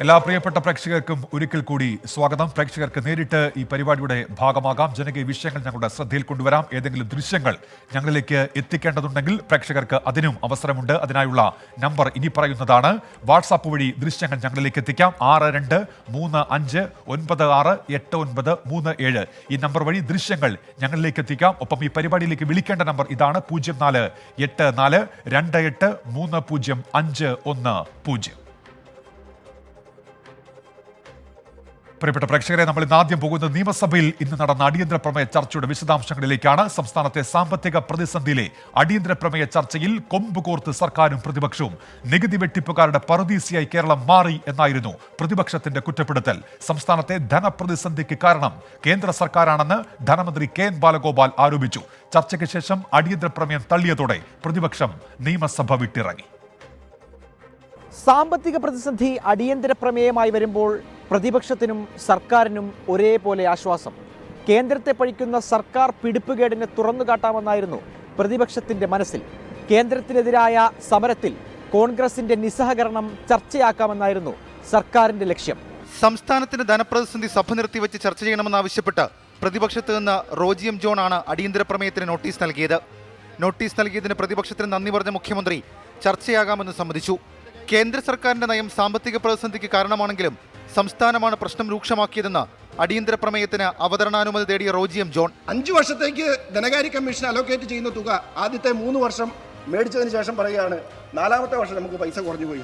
എല്ലാ പ്രിയപ്പെട്ട പ്രേക്ഷകർക്കും ഒരിക്കൽ കൂടി സ്വാഗതം. പ്രേക്ഷകർക്ക് നേരിട്ട് ഈ പരിപാടിയുടെ ഭാഗമാകാം. ജനകീയ വിഷയങ്ങൾ ഞങ്ങളുടെ ശ്രദ്ധയിൽ കൊണ്ടുവരാം. ഏതെങ്കിലും ദൃശ്യങ്ങൾ ഞങ്ങളിലേക്ക് എത്തിക്കേണ്ടതുണ്ടെങ്കിൽ പ്രേക്ഷകർക്ക് അതിനും അവസരമുണ്ട്. അതിനായുള്ള നമ്പർ ഇനി പറയുന്നതാണ്. വാട്സാപ്പ് വഴി ദൃശ്യങ്ങൾ ഞങ്ങളിലേക്ക് എത്തിക്കാം. 6235968937 ഈ നമ്പർ വഴി ദൃശ്യങ്ങൾ ഞങ്ങളിലേക്ക് എത്തിക്കാം. ഒപ്പം ഈ പരിപാടിയിലേക്ക് വിളിക്കേണ്ട നമ്പർ ഇതാണ്: 0484283050. പ്രിയപ്പെട്ട പ്രേക്ഷകരെ, നമ്മൾ ഇന്ന് ആദ്യം പോകുന്നത് നിയമസഭയിൽ ഇന്ന് നടന്ന അടിയന്തര പ്രമേയ ചർച്ചയുടെ വിശദാംശങ്ങളിലേക്കാണ്. സംസ്ഥാനത്തെ സാമ്പത്തിക പ്രതിസന്ധിയിലെ അടിയന്തര പ്രമേയ ചർച്ചയിൽ കൊമ്പുകോർത്ത് സർക്കാരും പ്രതിപക്ഷവും. നികുതി വെട്ടിപ്പുകാരുടെ പറുദീസയായി കേരളം മാറി എന്നായിരുന്നു പ്രതിപക്ഷത്തിന്റെ കുറ്റപ്പെടുത്തൽ. സംസ്ഥാനത്തെ ധനപ്രതിസന്ധിക്ക് കാരണം കേന്ദ്ര സർക്കാരാണെന്ന് ധനമന്ത്രി കെ എൻ ബാലഗോപാൽ ആരോപിച്ചു. ചർച്ചയ്ക്ക് ശേഷം അടിയന്തര പ്രമേയം തള്ളിയതോടെ പ്രതിപക്ഷം നിയമസഭ വിട്ടിറങ്ങി. സാമ്പത്തിക പ്രതിസന്ധി അടിയന്തര പ്രമേയമായി വരുമ്പോൾ പ്രതിപക്ഷത്തിനും സർക്കാരിനും ഒരേപോലെ ആശ്വാസം. കേന്ദ്രത്തെ പഴിക്കുന്ന സർക്കാർ പിടിപ്പുകേടിനെ തുറന്നുകാട്ടാമെന്നായിരുന്നു പ്രതിപക്ഷത്തിന്റെ മനസ്സിൽ. കേന്ദ്രത്തിനെതിരായ സമരത്തിൽ കോൺഗ്രസിന്റെ നിസ്സഹകരണം ചർച്ചയാക്കാമെന്നായിരുന്നു സർക്കാരിന്റെ ലക്ഷ്യം. സംസ്ഥാനത്തിന് ധനപ്രതിസന്ധി സഭ നിർത്തിവെച്ച് ചർച്ച ചെയ്യണമെന്നാവശ്യപ്പെട്ട് പ്രതിപക്ഷത്ത് നിന്ന് റോജി എം ജോൺ ആണ് അടിയന്തര പ്രമേയത്തിന് നോട്ടീസ് നൽകിയത്. നോട്ടീസ് നൽകിയതിന് പ്രതിപക്ഷത്തിന് നന്ദി പറഞ്ഞ മുഖ്യമന്ത്രി ചർച്ചയാകാമെന്ന് സമ്മതിച്ചു. കേന്ദ്ര സർക്കാരിന്റെ നയം സാമ്പത്തിക പ്രതിസന്ധിക്ക് കാരണമാണെങ്കിലും സംസ്ഥാനമാണ് പ്രശ്നം രൂക്ഷമാക്കിയതെന്ന് അടിയന്തര പ്രമേയത്തിന് അവതരണാനുമതി തേടിയ റോജി എം ജോൺ. 5 വർഷത്തേക്ക് ധനകാര്യ കമ്മീഷൻ അലോക്കേറ്റ് ചെയ്യുന്ന തുക ആദ്യത്തെ 3 വർഷം മേടിച്ചതിന് ശേഷം പറയുകയാണ് 4ാമത്തെ വർഷം നമുക്ക് പൈസ കുറഞ്ഞു പോയി.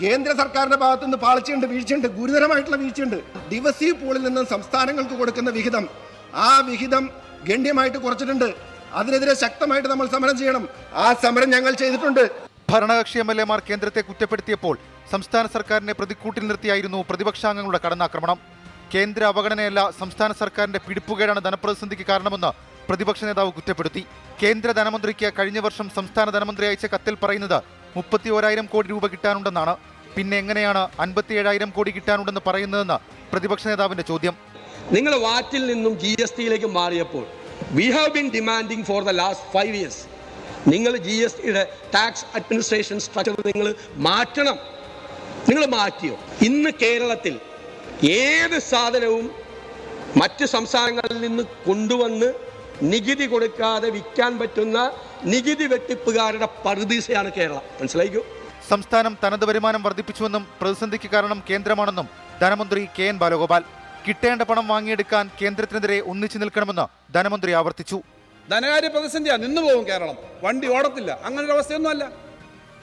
കേന്ദ്ര സർക്കാരിന്റെ ഭാഗത്തുനിന്ന് പാളിച്ചയുണ്ട്, വീഴ്ചയുണ്ട്, ഗുരുതരമായിട്ടുള്ള വീഴ്ചയുണ്ട്. ഡിവസീവ് പൂളിൽ നിന്ന് സംസ്ഥാനങ്ങൾക്ക് കൊടുക്കുന്ന വിഹിതം, ആ വിഹിതം ഗണ്യമായിട്ട് കുറച്ചിട്ടുണ്ട്. അതിനെതിരെ ശക്തമായിട്ട് നമ്മൾ സമരം ചെയ്യണം. ആ സമരം ഞങ്ങൾ ചെയ്തിട്ടുണ്ട്. ഭരണകക്ഷി എംഎൽഎമാർ കേന്ദ്രത്തെ കുറ്റപ്പെടുത്തിയപ്പോൾ സംസ്ഥാന സർക്കാരിനെ പ്രതിക്കൂട്ടിൽ നിർത്തിയായിരുന്നു പ്രതിപക്ഷാംഗങ്ങളുടെ കടന്നാക്രമണം. കേന്ദ്ര അവഗണനയല്ല, സംസ്ഥാന സർക്കാരിന്റെ പിടിപ്പുകേടാണ് ധനപ്രതിസന്ധിക്ക് കാരണമെന്ന് പ്രതിപക്ഷ നേതാവ് കുറ്റപ്പെടുത്തി. കേന്ദ്ര ധനമന്ത്രിക്ക് കഴിഞ്ഞ വർഷം സംസ്ഥാന ധനമന്ത്രി അയച്ച കത്തിൽ പറയുന്നത് 31,000 കോടി രൂപ കിട്ടാനുണ്ടെന്നാണ്. പിന്നെ എങ്ങനെയാണ് 57,000 കോടി കിട്ടാനുണ്ടെന്ന് പറയുന്നതെന്ന് പ്രതിപക്ഷ നേതാവിന്റെ ചോദ്യം. നിങ്ങൾ വാറ്റിൽ നിന്നും GST മാറിയപ്പോൾ we have been demanding for the last 5 years നിങ്ങൾ GSTയുടെ ടാക്സ് അഡ്മിനിസ്ട്രേഷൻ സ്ട്രക്ചർ നിങ്ങൾ മാറ്റണം. നിങ്ങൾ മാറ്റിയോ? ഇന്ന് കേരളത്തിൽ ഏത് സാധനവും മറ്റ് സംസ്ഥാനങ്ങളിൽ നിന്ന് കൊണ്ടുവന്ന് നികുതി കൊടുക്കാതെ വിൽക്കാൻ പറ്റുന്ന നികുതി വെട്ടിപ്പുകാരുടെ പറുദീസയാണ് കേരളം. മനസ്സിലായിക്കോ? സംസ്ഥാനം തനത് വരുമാനം വർദ്ധിപ്പിച്ചുവെന്നും പ്രതിസന്ധിക്ക് കാരണം കേന്ദ്രമാണെന്നും ധനമന്ത്രി കെ എൻ ബാലഗോപാൽ. കിട്ടേണ്ട പണം വാങ്ങിയെടുക്കാൻ കേന്ദ്രത്തിനെതിരെ ഒന്നിച്ചു നിൽക്കണമെന്ന് ധനമന്ത്രി ആവർത്തിച്ചു. ധനകാര്യ പ്രതിസന്ധിയാണ്, നിന്നു പോകും കേരളം, വണ്ടി ഓടത്തില്ല. അങ്ങനൊരു അവസ്ഥയൊന്നുമല്ല.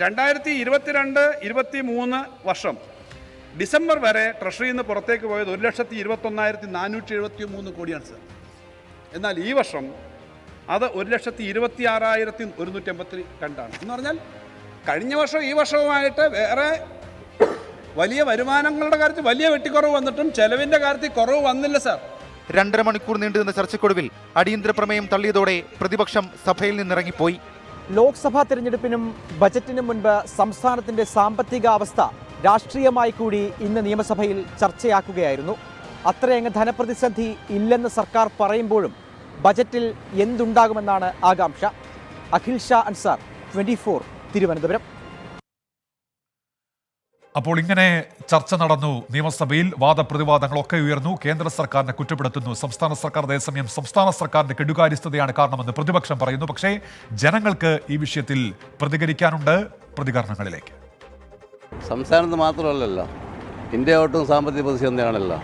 2022-23 വർഷം ഡിസംബർ വരെ ട്രഷറിയിൽ നിന്ന് പുറത്തേക്ക് പോയത് 1,21,473 കോടിയാണ് സർ. എന്നാൽ ഈ വർഷം അത് 1,26,182 എന്ന് പറഞ്ഞാൽ കഴിഞ്ഞ വർഷം ഈ വർഷവുമായിട്ട് വേറെ വലിയ വരുമാനങ്ങളുടെ കാര്യത്തിൽ വലിയ വെട്ടിക്കുറവ് വന്നിട്ടും ചെലവിൻ്റെ കാര്യത്തിൽ കുറവ് വന്നില്ല സർ. 2.5 മണിക്കൂർ നീണ്ടുനിന്ന ചർച്ചയ്ക്കൊടുവിൽ അടിയന്തര പ്രമേയം തള്ളിയതോടെ പ്രതിപക്ഷം സഭയിൽ നിന്നിറങ്ങിപ്പോയി. ലോക്സഭാ തെരഞ്ഞെടുപ്പിനും ബജറ്റിനും മുൻപ് സംസ്ഥാനത്തിന്റെ സാമ്പത്തിക അവസ്ഥ രാഷ്ട്രീയമായി കൂടി ഇന്ന് നിയമസഭയിൽ ചർച്ചയാക്കുകയായിരുന്നു. അത്രയങ്ങ് ധനപ്രതിസന്ധി ഇല്ലെന്ന് സർക്കാർ പറയുമ്പോഴും ബജറ്റിൽ എന്തുണ്ടാകുമെന്നാണ് ആകാംക്ഷ. അഖിൽ ഷാ അൻസാർ, 24 തിരുവനന്തപുരം. അപ്പോൾ ഇങ്ങനെ ചർച്ച നടന്നു നിയമസഭയിൽ. വാദപ്രതിവാദങ്ങളൊക്കെ ഉയർന്നു. കേന്ദ്ര സർക്കാരിനെ കുറ്റപ്പെടുത്തുന്നു സംസ്ഥാന സർക്കാർ. അതേസമയം സംസ്ഥാന സർക്കാരിന്റെ കെടുകാര്യസ്ഥതയാണ് കാരണമെന്ന് പ്രതിപക്ഷം പറയുന്നു. പക്ഷേ ജനങ്ങൾക്ക് ഈ വിഷയത്തിൽ പ്രതികരിക്കാനുണ്ട്. പ്രതികരണങ്ങളിലേക്ക്. സംസ്ഥാനത്ത് മാത്രമല്ലല്ലോ, ഇന്ത്യ ഒട്ടും സാമ്പത്തിക പ്രതിസന്ധിയാണല്ലോ.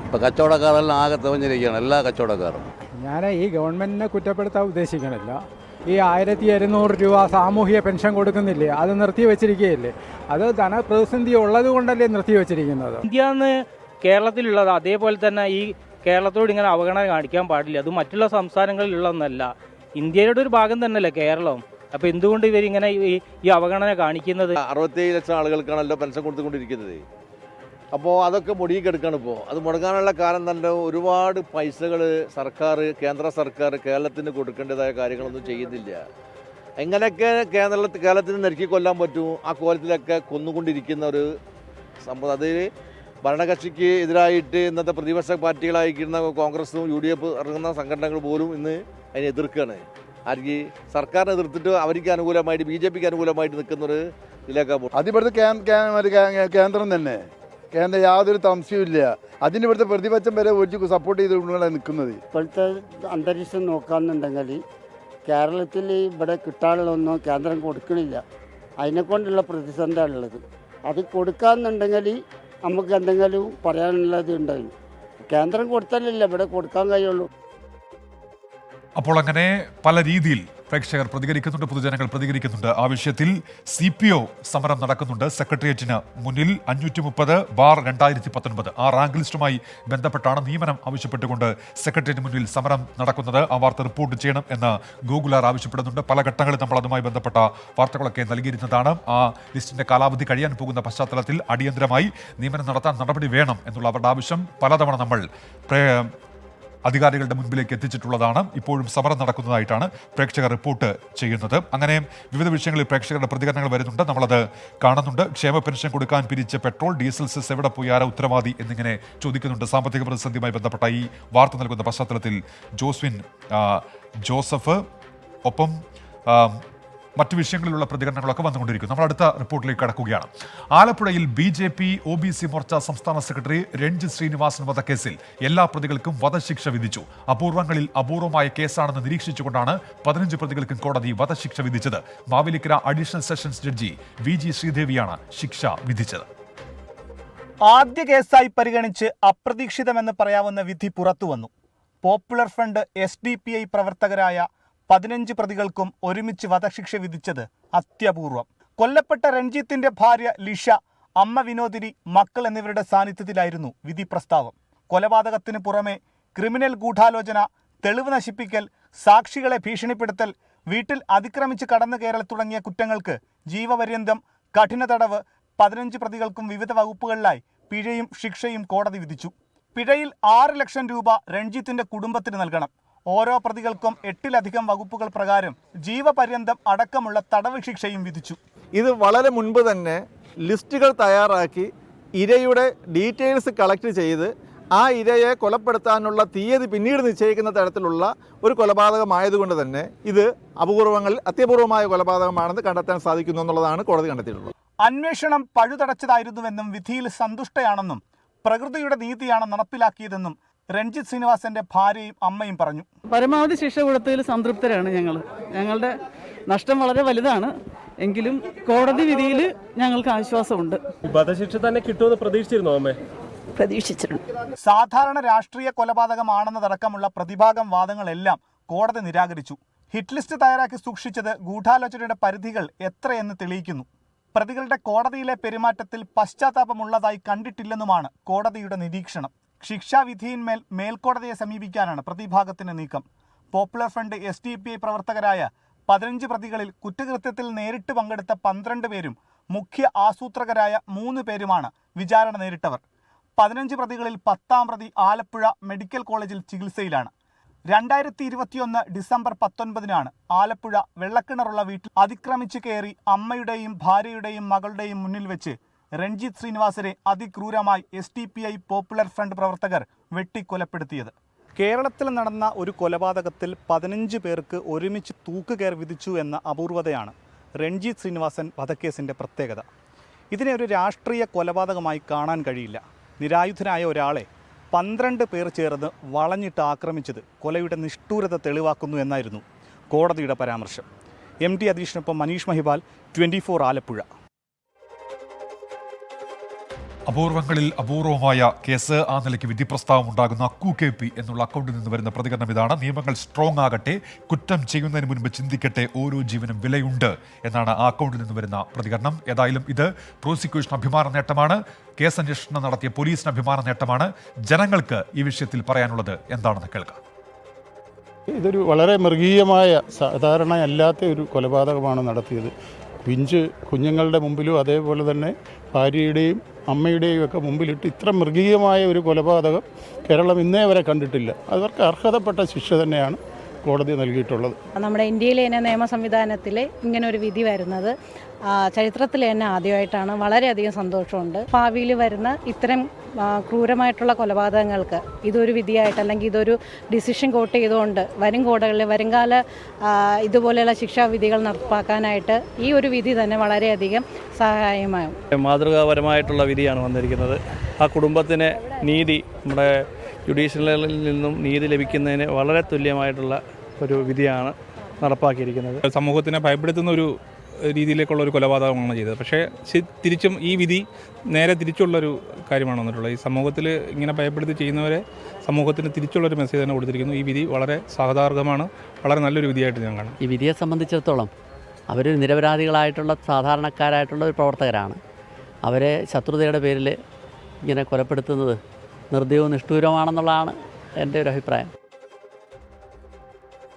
ഇപ്പോൾ കച്ചവടക്കാരെല്ലാം ആകെ തികഞ്ഞിരിക്കുകയാണ്, എല്ലാ കച്ചവടക്കാരും. ഞാൻ ഈ ഗവൺമെൻറ്റിനെ കുറ്റപ്പെടുത്താൻ ഉദ്ദേശിക്കണില്ല. ഈ 1,200 രൂപ സാമൂഹിക പെൻഷൻ കൊടുക്കുന്നില്ലേ, അത് നിർത്തി വെച്ചിരിക്കുകയല്ലേ. അത് ധനപ്രതിസന്ധി ഉള്ളത് കൊണ്ടല്ലേ നിർത്തി വെച്ചിരിക്കുന്നത്. ഇന്ത്യന്ന് കേരളത്തിലുള്ളത് അതേപോലെ തന്നെ ഈ കേരളത്തോട് ഇങ്ങനെ അവഗണന കാണിക്കാൻ പാടില്ല. അത് മറ്റുള്ള സംസ്ഥാനങ്ങളിലുള്ളതൊന്നല്ല, ഇന്ത്യയുടെ ഒരു ഭാഗം തന്നെയല്ലേ കേരളം. അപ്പോൾ എന്തുകൊണ്ട് ഇവരിങ്ങനെ ഈ അവഗണന കാണിക്കുന്നത്? 67 ലക്ഷം ആളുകൾക്കാണല്ലോ പെൻഷൻ കൊടുത്തുകൊണ്ടിരിക്കുന്നത്. അപ്പോൾ അതൊക്കെ മുടങ്ങിക്കെടുക്കാണ്. ഇപ്പോൾ അത് മുടങ്ങാനുള്ള കാരണം തന്നെ ഒരുപാട് പൈസകൾ സർക്കാർ, കേന്ദ്ര സർക്കാർ കേരളത്തിന് കൊടുക്കേണ്ടതായ കാര്യങ്ങളൊന്നും ചെയ്യുന്നില്ല. എങ്ങനെയൊക്കെ കേരളത്തിന് നെരുക്കി കൊല്ലാൻ പറ്റും ആ കോലത്തിലൊക്കെ കൊന്നുകൊണ്ടിരിക്കുന്ന ഒരു സംഭവം. അതിൽ ഭരണകക്ഷിക്ക് എതിരായിട്ട് ഇന്നത്തെ പ്രതിപക്ഷ പാർട്ടികളായിരിക്കുന്ന കോൺഗ്രസും UDF ഇറങ്ങുന്ന സംഘടനകൾ പോലും ഇന്ന് അതിനെ എതിർക്കുകയാണ്. ആർക്ക് സർക്കാരിനെ എതിർത്തിട്ട് അവർക്ക് അനുകൂലമായിട്ട് BJPക്ക് അനുകൂലമായിട്ട് നിൽക്കുന്നൊരു ഇതിലേക്കാണ് പോകും. അതിപ്പോഴത്തെ കേന്ദ്രം തന്നെ കേന്ദ്രം യാതൊരു സംശയവും ഇല്ല. അതിന് ഇവിടുത്തെ പ്രതിപക്ഷം വരെ ഒരു സപ്പോർട്ട് ചെയ്തുകൊണ്ടാണ് നിൽക്കുന്നത്. ഇപ്പോഴത്തെ അന്തരീക്ഷം നോക്കാമെന്നുണ്ടെങ്കിൽ കേരളത്തിൽ ഇവിടെ കിട്ടാനുള്ളതൊന്നും കേന്ദ്രം കൊടുക്കണില്ല. അതിനെക്കൊണ്ടുള്ള പ്രതിസന്ധിയാണ് ഉള്ളത്. അത് കൊടുക്കാമെന്നുണ്ടെങ്കിൽ നമുക്ക് എന്തെങ്കിലും പറയാനുള്ളത് ഉണ്ടായിരുന്നു. കേന്ദ്രം കൊടുത്താലല്ലേ ഇവിടെ കൊടുക്കാൻ കഴിയുള്ളൂ. അപ്പോൾ അങ്ങനെ പല രീതിയിൽ പ്രേക്ഷകർ പ്രതികരിക്കുന്നുണ്ട്, പൊതുജനങ്ങൾ പ്രതികരിക്കുന്നുണ്ട്. ആ വിഷയത്തിൽ CPO സമരം നടക്കുന്നുണ്ട്. സെക്രട്ടേറിയറ്റിന് മുന്നിൽ 530/2019 ആ റാങ്ക് ലിസ്റ്റുമായി ബന്ധപ്പെട്ടാണ് നിയമനം ആവശ്യപ്പെട്ടുകൊണ്ട് സെക്രട്ടേറിയറ്റിന് മുന്നിൽ സമരം നടക്കുന്നത്. ആ വാർത്ത റിപ്പോർട്ട് ചെയ്യണം എന്ന് ഗൂഗിളർ ആവശ്യപ്പെടുന്നുണ്ട്. പല ഘട്ടങ്ങളിൽ നമ്മൾ അതുമായി ബന്ധപ്പെട്ട വാർത്തകളൊക്കെ നൽകിയിരുന്നതാണ്. ആ ലിസ്റ്റിന്റെ കാലാവധി കഴിയാൻ പോകുന്ന പശ്ചാത്തലത്തിൽ അടിയന്തരമായി നിയമനം നടത്താൻ നടപടി വേണം എന്നുള്ള അവരുടെ ആവശ്യം പലതവണ നമ്മൾ അധികാരികളുടെ മുൻപിലേക്ക് എത്തിച്ചിട്ടുള്ളതാണ്. ഇപ്പോഴും സമരം നടക്കുന്നതായിട്ടാണ് പ്രേക്ഷകർ റിപ്പോർട്ട് ചെയ്യുന്നത്. അങ്ങനെ വിവിധ വിഷയങ്ങളിൽ പ്രേക്ഷകരുടെ പ്രതികരണങ്ങൾ വരുന്നുണ്ട്, നമ്മളത് കാണുന്നുണ്ട്. ക്ഷേമ പെൻഷൻ കൊടുക്കാൻ പിരിച്ച പെട്രോൾ, ഡീസൽ സെസ് എവിടെ പോയി, ആരാ ഉത്തരവാദി എന്നിങ്ങനെ ചോദിക്കുന്നുണ്ട്. സാമ്പത്തിക പ്രതിസന്ധിയുമായി ബന്ധപ്പെട്ട ഈ വാർത്ത നൽകുന്ന പശ്ചാത്തലത്തിൽ ജോസ്വിൻ ജോസഫ് ഒപ്പം മറ്റു വിഷയങ്ങളിലുള്ള പ്രതികരണങ്ങളൊക്കെ വന്നുകൊണ്ടിരിക്കുന്നു. നമ്മൾ അടുത്ത റിപ്പോർട്ടിലേക്ക് കടക്കുകയാണ്. ആലപ്പുഴയിൽ BJP OBC മോർച്ച സംസ്ഥാന സെക്രട്ടറി രഞ്ജിത്ത് ശ്രീനിവാസൻ വധക്കേസിൽ എല്ലാ പ്രതികൾക്കും വധശിക്ഷ വിധിച്ചു. അപൂർവങ്ങളിൽ അപൂർവമായ കേസാണെന്ന് നിരീക്ഷിച്ചുകൊണ്ടാണ് 15 പ്രതികൾക്കും കോടതി വധശിക്ഷ വിധിച്ചത്. Mavelikara additional sessions judge VG ശ്രീദേവിയാണ് ശിക്ഷ വിധിച്ചത്. ആദ്യ കേസായി പരിഗണിച്ച് അപ്രതീക്ഷിതമെന്ന് പറയാവുന്ന വിധി പുറത്തുവന്നു. പോപ്പുലർ ഫ്രണ്ട് SDPI പ്രവർത്തകരായ 15 പ്രതികൾക്കും ഒരുമിച്ച് വധശിക്ഷ വിധിച്ചത് അത്യപൂർവം. കൊല്ലപ്പെട്ട രഞ്ജിത്തിന്റെ ഭാര്യ ലിഷ, അമ്മ വിനോദിനി, മക്കൾ എന്നിവരുടെ സാന്നിധ്യത്തിലായിരുന്നു വിധി പ്രസ്താവം. കൊലപാതകത്തിന് പുറമെ ക്രിമിനൽ ഗൂഢാലോചന, തെളിവ് നശിപ്പിക്കൽ, സാക്ഷികളെ ഭീഷണിപ്പെടുത്തൽ, വീട്ടിൽ അതിക്രമിച്ച് കടന്നു കയറൽ തുടങ്ങിയ കുറ്റങ്ങൾക്ക് ജീവപര്യന്തം, കഠിന തടവ്, 15 പ്രതികൾക്കും വിവിധ വകുപ്പുകളിലായി പിഴയും ശിക്ഷയും കോടതി വിധിച്ചു. പിഴയിൽ 6 ലക്ഷം രൂപ രഞ്ജിത്തിന്റെ കുടുംബത്തിന് നൽകണം. ഓരോ പ്രതികൾക്കും 8-ലധികം വകുപ്പുകൾ പ്രകാരം ജീവപര്യന്തം അടക്കമുള്ള തടവ് ശിക്ഷയും വിധിച്ചു. ഇത് വളരെ മുൻപ് തന്നെ ലിസ്റ്റുകൾ തയ്യാറാക്കി ഇരയുടെ ഡീറ്റെയിൽസ് കളക്ട് ചെയ്ത് ആ ഇരയെ കൊലപ്പെടുത്താനുള്ള തീയതി പിന്നീട് നിശ്ചയിക്കുന്ന തരത്തിലുള്ള ഒരു കൊലപാതകമായതുകൊണ്ട് തന്നെ ഇത് അത്യപൂർവമായ കൊലപാതകമാണെന്ന് കണ്ടെത്താൻ സാധിക്കുന്നു എന്നുള്ളതാണ് കോടതി കണ്ടെത്തിയിട്ടുള്ളത്. അന്വേഷണം പഴുതടച്ചതായിരുന്നുവെന്നും വിധിയിൽ സന്തുഷ്ടയാണെന്നും പ്രകൃതിയുടെ നീതിയാണ് നടപ്പിലാക്കിയതെന്നും രഞ്ജിത്ത് ശ്രീനിവാസന്റെ ഭാര്യയും അമ്മയും പറഞ്ഞു. പരമാവധി ശിക്ഷ കൊടുത്തതിൽ സംതൃപ്തരാണ് ഞങ്ങളുടെ നഷ്ടം വളരെ വലുതാണ്. എങ്കിലും കോടതി വിധിയിൽ ഞങ്ങൾക്ക് ആശ്വാസമുണ്ട്. വധശിക്ഷ തന്നെ കിട്ടുമെന്ന് പ്രതീക്ഷിച്ചിരുന്നോ അമ്മേ? പ്രതീക്ഷിച്ചിട്ടുണ്ട്. സാധാരണ രാഷ്ട്രീയ കൊലപാതകമാണെന്നതടക്കമുള്ള പ്രതിഭാഗം വാദങ്ങളെല്ലാം കോടതി നിരാകരിച്ചു. ഹിറ്റ് ലിസ്റ്റ് തയ്യാറാക്കി സൂക്ഷിച്ചത് ഗൂഢാലോചനയുടെ പരിധികൾ എത്രയെന്ന് തെളിയിക്കുന്നു. പ്രതികളുടെ കോടതിയിലെ പെരുമാറ്റത്തിൽ പശ്ചാത്താപമുള്ളതായി കണ്ടിട്ടില്ലെന്നുമാണ് കോടതിയുടെ നിരീക്ഷണം. ശിക്ഷാവിധിയിന്മേൽ മേൽക്കോടതിയെ സമീപിക്കാനാണ് പ്രതിഭാഗത്തിന്റെ നീക്കം. പോപ്പുലർ ഫ്രണ്ട് SDPI പ്രവർത്തകരായ 15 പ്രതികളിൽ കുറ്റകൃത്യത്തിൽ നേരിട്ട് പങ്കെടുത്ത 12 പേരും മുഖ്യ ആസൂത്രകരായ 3 പേരുമാണ് വിചാരണ നേരിട്ടവർ. 15 പ്രതികളിൽ 10ാം പ്രതി ആലപ്പുഴ മെഡിക്കൽ കോളേജിൽ ചികിത്സയിലാണ്. 2021 ഡിസംബർ 19-നാണ് ആലപ്പുഴ വെള്ളക്കിണറുള്ള വീട്ടിൽ അതിക്രമിച്ച് കയറി അമ്മയുടെയും ഭാര്യയുടെയും മകളുടെയും മുന്നിൽ വെച്ച് രഞ്ജിത്ത് ശ്രീനിവാസനെ അതിക്രൂരമായി SDPI പോപ്പുലർ ഫ്രണ്ട് പ്രവർത്തകർ വെട്ടിക്കൊലപ്പെടുത്തിയത്. കേരളത്തിൽ നടന്ന ഒരു കൊലപാതകത്തിൽ 15 പേർക്ക് ഒരുമിച്ച് തൂക്കുകയർ വിധിച്ചു എന്ന അപൂർവതയാണ് രഞ്ജിത്ത് ശ്രീനിവാസൻ വധക്കേസിൻ്റെ പ്രത്യേകത. ഇതിനെ ഒരു രാഷ്ട്രീയ കൊലപാതകമായി കാണാൻ കഴിയില്ല. നിരായുധനായ ഒരാളെ 12 പേർ ചേർന്ന് വളഞ്ഞിട്ട് ആക്രമിച്ചത് കൊലയുടെ നിഷ്ഠൂരത തെളിവാക്കുന്നു എന്നായിരുന്നു കോടതിയുടെ പരാമർശം. MD അധീഷിനൊപ്പം മനീഷ് മഹിബാൽ, 24 ആലപ്പുഴ. അപൂർവങ്ങളിൽ അപൂർവമായ കേസ്, ആ നിലയ്ക്ക് വിധി പ്രസ്താവം ഉണ്ടാകുന്ന KP എന്നുള്ള അക്കൗണ്ടിൽ നിന്ന് വരുന്ന പ്രതികരണം ഇതാണ്. നിയമങ്ങൾ സ്ട്രോങ് ആകട്ടെ, കുറ്റം ചെയ്യുന്നതിന് മുൻപ് ചിന്തിക്കട്ടെ, ഓരോ ജീവനും വിലയുണ്ട് എന്നാണ് ആ അക്കൗണ്ടിൽ നിന്ന് വരുന്ന പ്രതികരണം. ഏതായാലും ഇത് പ്രോസിക്യൂഷൻ അഭിമാന നേട്ടമാണ്, കേസ് അന്വേഷണം നടത്തിയ പോലീസിന് അഭിമാന നേട്ടമാണ്. ജനങ്ങൾക്ക് ഈ വിഷയത്തിൽ പറയാനുള്ളത് എന്താണെന്ന് കേൾക്കാം. ഇതൊരു വളരെ മൃഗീയമായ, സാധാരണ അല്ലാത്ത ഒരു കൊലപാതകമാണ് നടത്തിയത്. കുഞ്ഞുങ്ങളുടെ മുമ്പിലും അതേപോലെ തന്നെ ഭാര്യയുടെയും അമ്മയുടെയും ഒക്കെ മുമ്പിലിട്ട് ഇത്ര മൃഗീയമായ ഒരു കൊലപാതകം കേരളം ഇന്നേ വരെ കണ്ടിട്ടില്ല. അവർക്ക് അർഹതപ്പെട്ട ശിക്ഷ തന്നെയാണ് കോടതി നൽകിയിട്ടുള്ളത്. നമ്മുടെ ഇന്ത്യയിലെ തന്നെ നിയമ സംവിധാനത്തിൽ ഇങ്ങനൊരു വിധി വരുന്നത് ചരിത്രത്തിൽ തന്നെ ആദ്യമായിട്ടാണ്. വളരെയധികം സന്തോഷമുണ്ട്. ഭാവിയിൽ വരുന്ന ഇത്തരം ക്രൂരമായിട്ടുള്ള കൊലപാതകങ്ങൾക്ക് ഇതൊരു വിധിയായിട്ട് അല്ലെങ്കിൽ ഇതൊരു ഡിസിഷൻ കോട്ട് ചെയ്തുകൊണ്ട് വരുംകാല ഇതുപോലെയുള്ള ശിക്ഷാവിധികൾ നടപ്പാക്കാനായിട്ട് ഈ ഒരു വിധി തന്നെ വളരെയധികം സഹായമാകും. മാതൃകാപരമായിട്ടുള്ള വിധിയാണ് വന്നിരിക്കുന്നത്. ആ കുടുംബത്തിന് നീതി, നമ്മുടെ ജുഡീഷ്യലിൽ നിന്നും നീതി ലഭിക്കുന്നതിന് വളരെ തുല്യമായിട്ടുള്ള ഒരു വിധിയാണ് നടപ്പാക്കിയിരിക്കുന്നത്. സമൂഹത്തിനെ ഭയപ്പെടുത്തുന്ന ഒരു രീതിയിലേക്കുള്ള ഒരു കൊലപാതകമാണ് ചെയ്തത്. പക്ഷേ തിരിച്ചും ഈ വിധി നേരെ തിരിച്ചുള്ളൊരു കാര്യമാണ് വന്നിട്ടുള്ളത്. ഈ സമൂഹത്തിൽ ഇങ്ങനെ ഭയപ്പെടുത്തി ചെയ്യുന്നവരെ സമൂഹത്തിന് തിരിച്ചുള്ളൊരു മെസ്സേജ് തന്നെ കൊടുത്തിരിക്കുന്നു. ഈ വിധി വളരെ സാധാരണമാണ്, വളരെ നല്ലൊരു വിധിയായിട്ട് ഞാൻ കാണും. ഈ വിധിയെ സംബന്ധിച്ചിടത്തോളം അവർ നിരപരാധികളായിട്ടുള്ള സാധാരണക്കാരായിട്ടുള്ള ഒരു പ്രവർത്തകരാണ്. അവരെ ശത്രുതയുടെ പേരിൽ ഇങ്ങനെ കൊലപ്പെടുത്തുന്നത് നിർദ്ദയവും നിഷ്ഠൂരമാണെന്നുള്ളതാണ് എൻ്റെ ഒരു അഭിപ്രായം.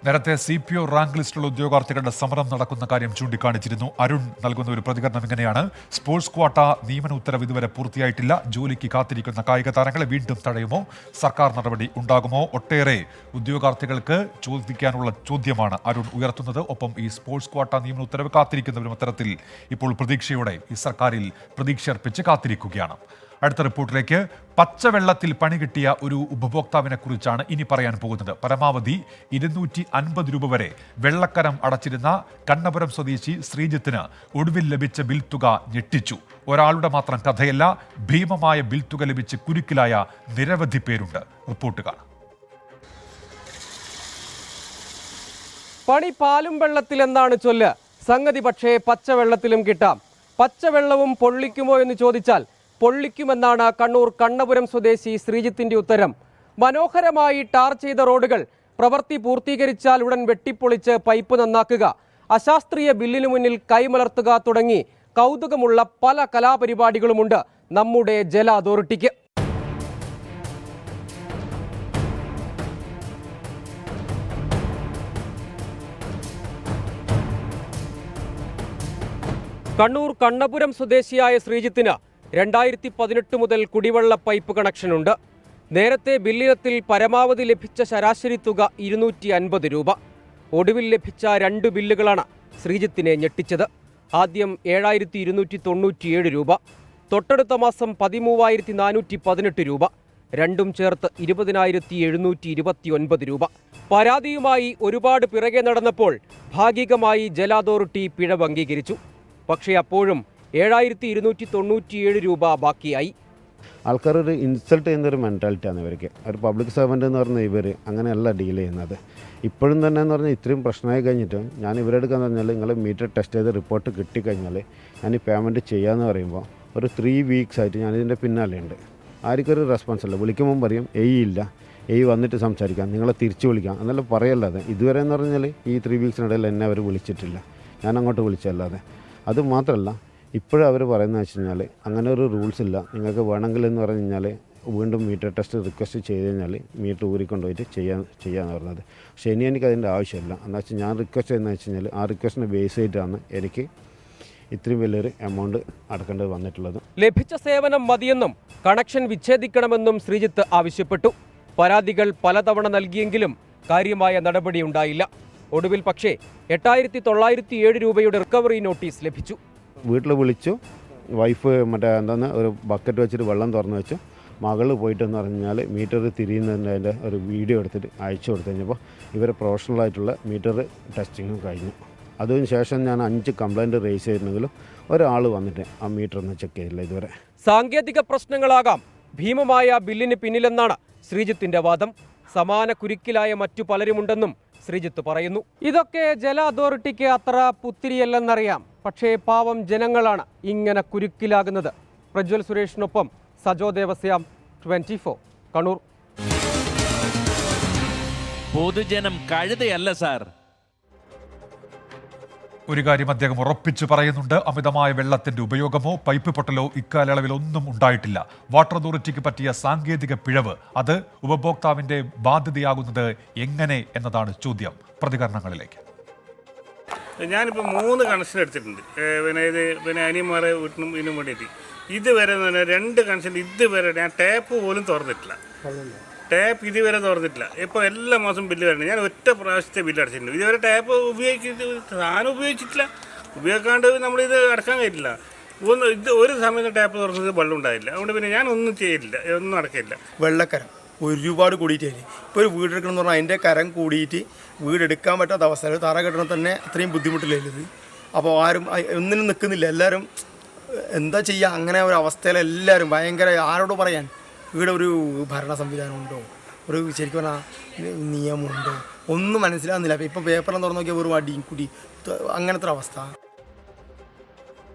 നേരത്തെ CPO റാങ്ക് ലിസ്റ്റിലുള്ള ഉദ്യോഗാർത്ഥികളുടെ സമരം നടക്കുന്ന കാര്യം ചൂണ്ടിക്കാണിച്ചിരുന്നു. അരുൺ നൽകുന്ന ഒരു പ്രതികരണം ഇങ്ങനെയാണ്: സ്പോർട്സ് ക്വാട്ട നിയമന ഉത്തരവ് ഇതുവരെ പൂർത്തിയായിട്ടില്ല. ജോലിക്ക് കാത്തിരിക്കുന്ന കായിക താരങ്ങളെ വീണ്ടും തടയുമോ? സർക്കാർ നടപടി ഉണ്ടാകുമോ? ഒട്ടേറെ ഉദ്യോഗാർത്ഥികൾക്ക് ചോദിക്കാനുള്ള ചോദ്യമാണ് അരുൺ ഉയർത്തുന്നത്. ഒപ്പം ഈ സ്പോർട്സ് ക്വാട്ട നിയമന ഉത്തരവ് കാത്തിരിക്കുന്നവരും അത്തരത്തിൽ ഇപ്പോൾ പ്രതീക്ഷയോടെ ഈ സർക്കാരിൽ പ്രതീക്ഷയർപ്പിച്ച് കാത്തിരിക്കുകയാണ്. അടുത്ത റിപ്പോർട്ടിലേക്ക്. പച്ചവെള്ളത്തിൽ പണി കിട്ടിയ ഒരു ഉപഭോക്താവിനെ കുറിച്ചാണ് ഇനി പറയാൻ പോകുന്നത്. പരമാവധി 250 രൂപ വരെ വെള്ളക്കരം അടച്ചിരുന്ന കണ്ണപുരം സ്വദേശി ശ്രീജിത്തിന് ഒടുവിൽ ലഭിച്ച ബിൽ തുക ഞെട്ടിച്ചു. ഒരാളുടെ മാത്രം കഥയല്ല, ഭീമമായ ബിൽ തുക ലഭിച്ച് കുരുക്കിലായ നിരവധി പേരുണ്ട്. റിപ്പോർട്ട് കാണാം. പണി പാലും വെള്ളത്തിലെന്നാണ് ചൊല്ല്. സംഗതി പക്ഷേ പച്ചവെള്ളത്തിലും കിട്ടാം. പച്ചവെള്ളവും പൊള്ളിക്കുമോ എന്ന് ചോദിച്ചാൽ പൊള്ളിക്കുമെന്നാണ് കണ്ണൂർ കണ്ണപുരം സ്വദേശി ശ്രീജിത്തിന്റെ ഉത്തരം. മനോഹരമായി ടാർ ചെയ്ത റോഡുകൾ പ്രവൃത്തി പൂർത്തീകരിച്ചാൽ ഉടൻ വെട്ടിപ്പൊളിച്ച് പൈപ്പ് നന്നാക്കുക, അശാസ്ത്രീയ ബില്ലിനു മുന്നിൽ കൈമലർത്തുക തുടങ്ങി കൗതുകമുള്ള പല കലാപരിപാടികളുമുണ്ട് നമ്മുടെ ജല അതോറിറ്റിക്ക്. കണ്ണൂർ കണ്ണപുരം സ്വദേശിയായ ശ്രീജിത്തിന് 2018 മുതൽ കുടിവെള്ള പൈപ്പ് കണക്ഷനുണ്ട്. നേരത്തെ ബില്ലിനത്തിൽ പരമാവധി ലഭിച്ച ശരാശരി തുക 250 രൂപ. ഒടുവിൽ ലഭിച്ച 2 ബില്ലുകളാണ് ശ്രീജിത്തിനെ ഞെട്ടിച്ചത്. ആദ്യം 7297 രൂപ, തൊട്ടടുത്ത മാസം 13418 രൂപ, രണ്ടും ചേർത്ത് 20729 രൂപ. പരാതിയുമായി ഒരുപാട് പിറകെ നടന്നപ്പോൾ ഭാഗികമായി ജല അതോറിറ്റി പിഴവ് അംഗീകരിച്ചു. പക്ഷേ അപ്പോഴും 7297 രൂപ ബാക്കിയായി. ആൾക്കാരൊരു ഇൻസൾട്ട് ചെയ്യുന്നൊരു മെൻറ്റാലിറ്റിയാണ് ഇവർക്ക്. ഒരു പബ്ലിക് സർവൻ്റ് എന്ന് പറഞ്ഞാൽ ഇവർ അങ്ങനെയല്ല ഡീൽ ചെയ്യുന്നത്. ഇപ്പോഴും തന്നെ എന്ന് പറഞ്ഞാൽ ഇത്രയും പ്രശ്നമായി കഴിഞ്ഞിട്ട് ഞാൻ ഇവരെടുക്കാന്ന് പറഞ്ഞാൽ നിങ്ങൾ മീറ്റർ ടെസ്റ്റ് ചെയ്ത് റിപ്പോർട്ട് കിട്ടിക്കഴിഞ്ഞാൽ ഞാൻ ഈ പേയ്മെൻറ്റ് ചെയ്യാമെന്ന് പറയുമ്പോൾ ഒരു 3 വീക്സ് ആയിട്ട് ഞാനിതിൻ്റെ പിന്നാലെയുണ്ട്. ആർക്കൊരു റെസ്പോൺസ് ഇല്ല. വിളിക്കുമ്പം പറയും ഇല്ല, വന്നിട്ട് സംസാരിക്കാം, നിങ്ങളെ തിരിച്ച് വിളിക്കാം എന്നെല്ലാം പറയല്ലാതെ ഇതുവരെ എന്ന് പറഞ്ഞാൽ ഈ 3 വീക്സിനിടയിൽ എന്നെ അവർ വിളിച്ചിട്ടില്ല. ഞാൻ അങ്ങോട്ട് വിളിച്ചല്ലാതെ. അതുമാത്രമല്ല ഇപ്പോഴും അവർ പറയുന്നത് വെച്ച് കഴിഞ്ഞാൽ അങ്ങനെ ഒരു റൂൾസ് ഇല്ല, നിങ്ങൾക്ക് വേണമെങ്കിലെന്ന് പറഞ്ഞു കഴിഞ്ഞാൽ വീണ്ടും മീറ്റർ ടെസ്റ്റ് റിക്വസ്റ്റ് ചെയ്ത് കഴിഞ്ഞാൽ മീറ്റർ ഊരിക്കൊണ്ടുപോയിട്ട് ചെയ്യാമെന്ന് പറഞ്ഞത്. പക്ഷേ ഇനി എനിക്ക് അതിൻ്റെ ആവശ്യമില്ല. എന്താ വെച്ചാൽ ഞാൻ റിക്വസ്റ്റ് ചെയ്യുന്നത് വെച്ച് കഴിഞ്ഞാൽ ആ റിക്വസ്റ്റിനെ ബേസ് ചെയ്തിട്ടാണ് എനിക്ക് ഇത്രയും വലിയൊരു എമൗണ്ട് അടക്കേണ്ടത് വന്നിട്ടുള്ളത്. ലഭിച്ച സേവനം മതിയെന്നും കണക്ഷൻ വിച്ഛേദിക്കണമെന്നും ശ്രീജിത്ത് ആവശ്യപ്പെട്ടു. പരാതികൾ പലതവണ നൽകിയെങ്കിലും കാര്യമായ നടപടിയുണ്ടായില്ല. ഒടുവിൽ പക്ഷേ 8907 രൂപയുടെ റിക്കവറി നോട്ടീസ് ലഭിച്ചു. വീട്ടിൽ വിളിച്ചു, വൈഫ് ഒരു ബക്കറ്റ് വെച്ചിട്ട് വെള്ളം തുറന്നു വെച്ചു. മകൾ പോയിട്ടെന്ന് പറഞ്ഞാൽ മീറ്റർ തിരിയുന്നതിൻ്റെ ഒരു വീഡിയോ എടുത്തിട്ട് അയച്ചു കൊടുത്തു കഴിഞ്ഞപ്പോൾ ഇവർ പ്രൊഫഷണലായിട്ടുള്ള മീറ്റർ ടെസ്റ്റിങ്ങും കഴിഞ്ഞു. അതിന് ശേഷം ഞാൻ 5 കംപ്ലൈൻറ്റ് റേസ് ചെയ്തിട്ടുണ്ടെങ്കിലും ഒരാൾ വന്നിട്ട് ആ മീറ്റർ ഒന്ന് ചെക്ക് ചെയ്തില്ല ഇതുവരെ. സാങ്കേതിക പ്രശ്നങ്ങളാകാം ഭീമമായ ബില്ലിന് പിന്നിലെന്നാണ് ശ്രീജിത്തിന്റെ വാദം. സമാന കുരുക്കിലായ മറ്റു പലരുമുണ്ടെന്നും ശ്രീജിത്ത് പറയുന്നു. ഇതൊക്കെ ജല അതോറിറ്റിക്ക് അത്ര പുത്തിരിയല്ലെന്നറിയാം. പക്ഷേ പാവം ജനങ്ങളാണ് ഇങ്ങനെ കുരുക്കിലാകുന്നത്. പ്രജ്വൽ സുരേഷിനൊപ്പം സജോ ദേവസ്യാം, 24 കണ്ണൂർ. പൊതുജനം കഴുതയല്ല സാർ. ഒരു കാര്യം അദ്ദേഹം ഉറപ്പിച്ചു പറയുന്നുണ്ട്: അമിതമായ വെള്ളത്തിന്റെ ഉപയോഗമോ പൈപ്പ് പൊട്ടലോ ഇക്കാലയളവിൽ ഒന്നും ഉണ്ടായിട്ടില്ല. വാട്ടർ അതോറിറ്റിക്ക് പറ്റിയ സാങ്കേതിക പിഴവ്, അത് ഉപഭോക്താവിന്റെ ബാധ്യതയാകുന്നത് എങ്ങനെ എന്നതാണ് ചോദ്യം. പ്രതികരണങ്ങളിലേക്ക്. ഞാനിപ്പോൾ 3 കണക്ഷൻ എടുത്തിട്ടുണ്ട്. പിന്നെ അനിയന്മാരെ വീട്ടിനും ഇതിനും വേണ്ടിയിട്ട് ഇതുവരെ 2 കണക്ഷൻ ഇതുവരെ ഞാൻ ടാപ്പ് പോലും തുറന്നിട്ടില്ല. ടാപ്പ് ഇതുവരെ തുറന്നിട്ടില്ല. ഇപ്പോൾ എല്ലാ മാസം ബില്ല് വരണം. ഞാൻ ഒറ്റ പ്രാവശ്യത്തെ ബില്ല് അടച്ചിട്ടുണ്ട്. ഇതുവരെ ടാപ്പ് സാധനം ഉപയോഗിച്ചിട്ടില്ല. ഉപയോഗിക്കാണ്ട് നമ്മളിത് അടക്കാൻ കഴിയില്ല. ഇത് ഒരു സമയത്ത് ടാപ്പ് തുറന്നത് വെള്ളം ഉണ്ടായില്ല. അതുകൊണ്ട് പിന്നെ ഞാൻ ഒന്നും ചെയ്യില്ല, ഒന്നും അടക്കില്ല. വെള്ളക്കരം ഒരുപാട് കൂടിയിട്ടായി. ഇപ്പോൾ ഒരു വീടെടുക്കണം എന്ന് പറഞ്ഞാൽ അതിൻ്റെ കരം കൂടിയിട്ട് വീടെടുക്കാൻ പറ്റാത്ത അവസ്ഥ. തറ കെട്ടണം തന്നെ അത്രയും ബുദ്ധിമുട്ടില്ലത്. അപ്പോൾ ആരും ഒന്നിനും നിൽക്കുന്നില്ല. എല്ലാവരും എന്താ ചെയ്യുക, അങ്ങനെ ഒരു അവസ്ഥയിൽ എല്ലാവരും ഭയങ്കര, ആരോട് പറയാൻ, ഇവിടെ ഒരു ഭരണ സംവിധാനമുണ്ടോ, ഒരു ശരിക്കും പറഞ്ഞാൽ നിയമമുണ്ടോ, ഒന്നും മനസ്സിലാകുന്നില്ല. ഇപ്പം പേപ്പറിൽ തുറന്നു നോക്കിയാൽ വെറും അടിയും കൂടി അങ്ങനത്തെ ഒരു അവസ്ഥ.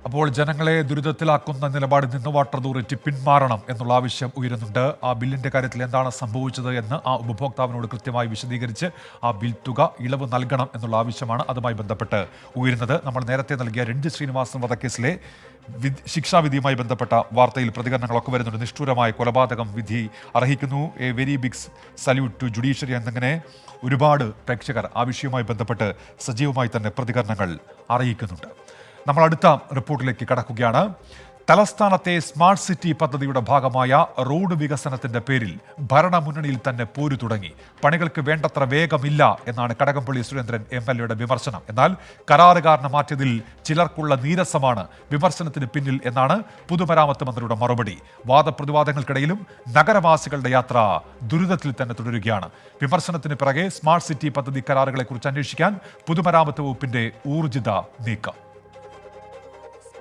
അപ്പോൾ ജനങ്ങളെ ദുരിതത്തിലാക്കുന്ന നിലപാടിൽ നിന്ന് വാട്ടർ അതോറിറ്റി പിന്മാറണം എന്നുള്ള ആവശ്യം ഉയരുന്നുണ്ട്. ആ ബില്ലിന്റെ കാര്യത്തിൽ എന്താണ് സംഭവിച്ചത് എന്ന് ആ ഉപഭോക്താവിനോട് കൃത്യമായി വിശദീകരിച്ച് ആ ബിൽ തുക ഇളവ് നൽകണം എന്നുള്ള ആവശ്യമാണ് അതുമായി ബന്ധപ്പെട്ട് ഉയരുന്നത്. നമ്മൾ നേരത്തെ നൽകിയ രഞ്ജിത് ശ്രീനിവാസൻ വധക്കേസിലെ ശിക്ഷാവിധിയുമായി ബന്ധപ്പെട്ട വാർത്തയിൽ പ്രതികരണങ്ങളൊക്കെ വരുന്നുണ്ട്. നിഷ്ഠൂരമായ കൊലപാതകം വിധി അർഹിക്കുന്നു, a very big salute to judiciary എന്നിങ്ങനെ ഒരുപാട് പ്രേക്ഷകർ ആ വിഷയവുമായി ബന്ധപ്പെട്ട് സജീവമായി തന്നെ പ്രതികരണങ്ങൾ അറിയിക്കുന്നുണ്ട്. നമ്മൾ അടുത്ത റിപ്പോർട്ടിലേക്ക് കടക്കുകയാണ്. തലസ്ഥാനത്തെ സ്മാർട്ട് സിറ്റി പദ്ധതിയുടെ ഭാഗമായ റോഡ് വികസനത്തിന്റെ പേരിൽ ഭരണമുന്നണിയിൽ തന്നെ പോരു തുടങ്ങി. പണികൾക്ക് വേണ്ടത്ര വേഗമില്ല എന്നാണ് കടകംപള്ളി സുരേന്ദ്രൻ MLA വിമർശനം. എന്നാൽ കരാറുകാരനെ മാറ്റിയതിൽ ചിലർക്കുള്ള നീരസമാണ് വിമർശനത്തിന് പിന്നിൽ എന്നാണ് പൊതുമരാമത്ത് മന്ത്രിയുടെ മറുപടി. വാദപ്രതിവാദങ്ങൾക്കിടയിലും നഗരവാസികളുടെ യാത്ര ദുരിതത്തിൽ തന്നെ തുടരുകയാണ്. വിമർശനത്തിന് പിറകെ സ്മാർട്ട് സിറ്റി പദ്ധതി കരാറുകളെക്കുറിച്ച് അന്വേഷിക്കാൻ പൊതുമരാമത്ത് വകുപ്പിന്റെ ഊർജിത നീക്കം.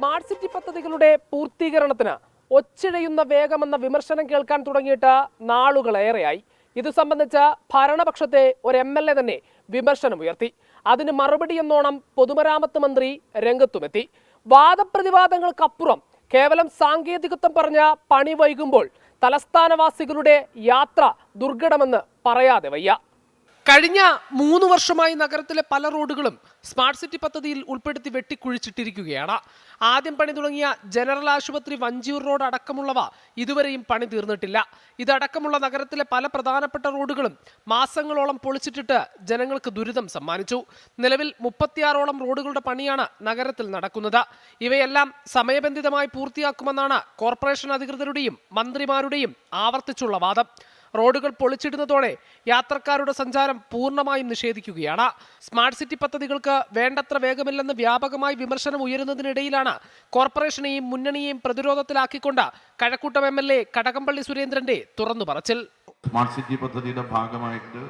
സ്മാർട്ട് സിറ്റി പദ്ധതികളുടെ പൂർത്തീകരണത്തിന് ഒച്ചിഴയുന്ന വേഗമെന്ന വിമർശനം കേൾക്കാൻ തുടങ്ങിയിട്ട് നാളുകളേറെയായി. ഇത് സംബന്ധിച്ച് ഭരണപക്ഷത്തെ ഒരു MLA തന്നെ വിമർശനമുയർത്തി. അതിന് മറുപടി എന്നോണം പൊതുമരാമത്ത് മന്ത്രി രംഗത്തുമെത്തി. വാദപ്രതിവാദങ്ങൾക്കപ്പുറം കേവലം സാങ്കേതികത്വം പറഞ്ഞ പണി വൈകുമ്പോൾ തലസ്ഥാനവാസികളുടെ യാത്ര ദുർഘടമെന്ന് പറയാതെ വയ്യ. കഴിഞ്ഞ 3 വർഷമായി നഗരത്തിലെ പല റോഡുകളും സ്മാർട്ട് സിറ്റി പദ്ധതിയിൽ ഉൾപ്പെടുത്തി വെട്ടിക്കുഴിച്ചിട്ടിരിക്കുകയാണ്. ആദ്യം പണി തുടങ്ങിയ ജനറൽ ആശുപത്രി വഞ്ചിയൂർ റോഡ് അടക്കമുള്ളവ ഇതുവരെയും പണി തീർന്നിട്ടില്ല. ഇതടക്കമുള്ള നഗരത്തിലെ പല പ്രധാനപ്പെട്ട റോഡുകളും മാസങ്ങളോളം പൊളിച്ചിട്ടിട്ട് ജനങ്ങൾക്ക് ദുരിതം സമ്മാനിച്ചു. നിലവിൽ 36ഓളം റോഡുകളുടെ പണിയാണ് നഗരത്തിൽ നടക്കുന്നത്. ഇവയെല്ലാം സമയബന്ധിതമായി പൂർത്തിയാക്കുമെന്നാണ് കോർപ്പറേഷൻ അധികൃതരുടെയും മന്ത്രിമാരുടെയും ആവർത്തിച്ചുള്ള വാദം. റോഡുകൾ പൊളിച്ചിടുന്നതോടെ യാത്രക്കാരുടെ സഞ്ചാരം പൂർണ്ണമായും നിഷേധിക്കുകയാണ്. സ്മാർട്ട് സിറ്റി പദ്ധതികൾക്ക് വേണ്ടത്ര വേഗമില്ലെന്ന് വ്യാപകമായി വിമർശനം ഉയരുന്നതിനിടയിലാണ് കോർപ്പറേഷനെയും മുന്നണിയെയും പ്രതിരോധത്തിലാക്കിക്കൊണ്ട് കഴക്കൂട്ടം MLA കടകംപള്ളി സുരേന്ദ്രന്റെ തുറന്നു പറച്ചിൽ. സ്മാർട്ട് സിറ്റി പദ്ധതിയുടെ ഭാഗമായിട്ട്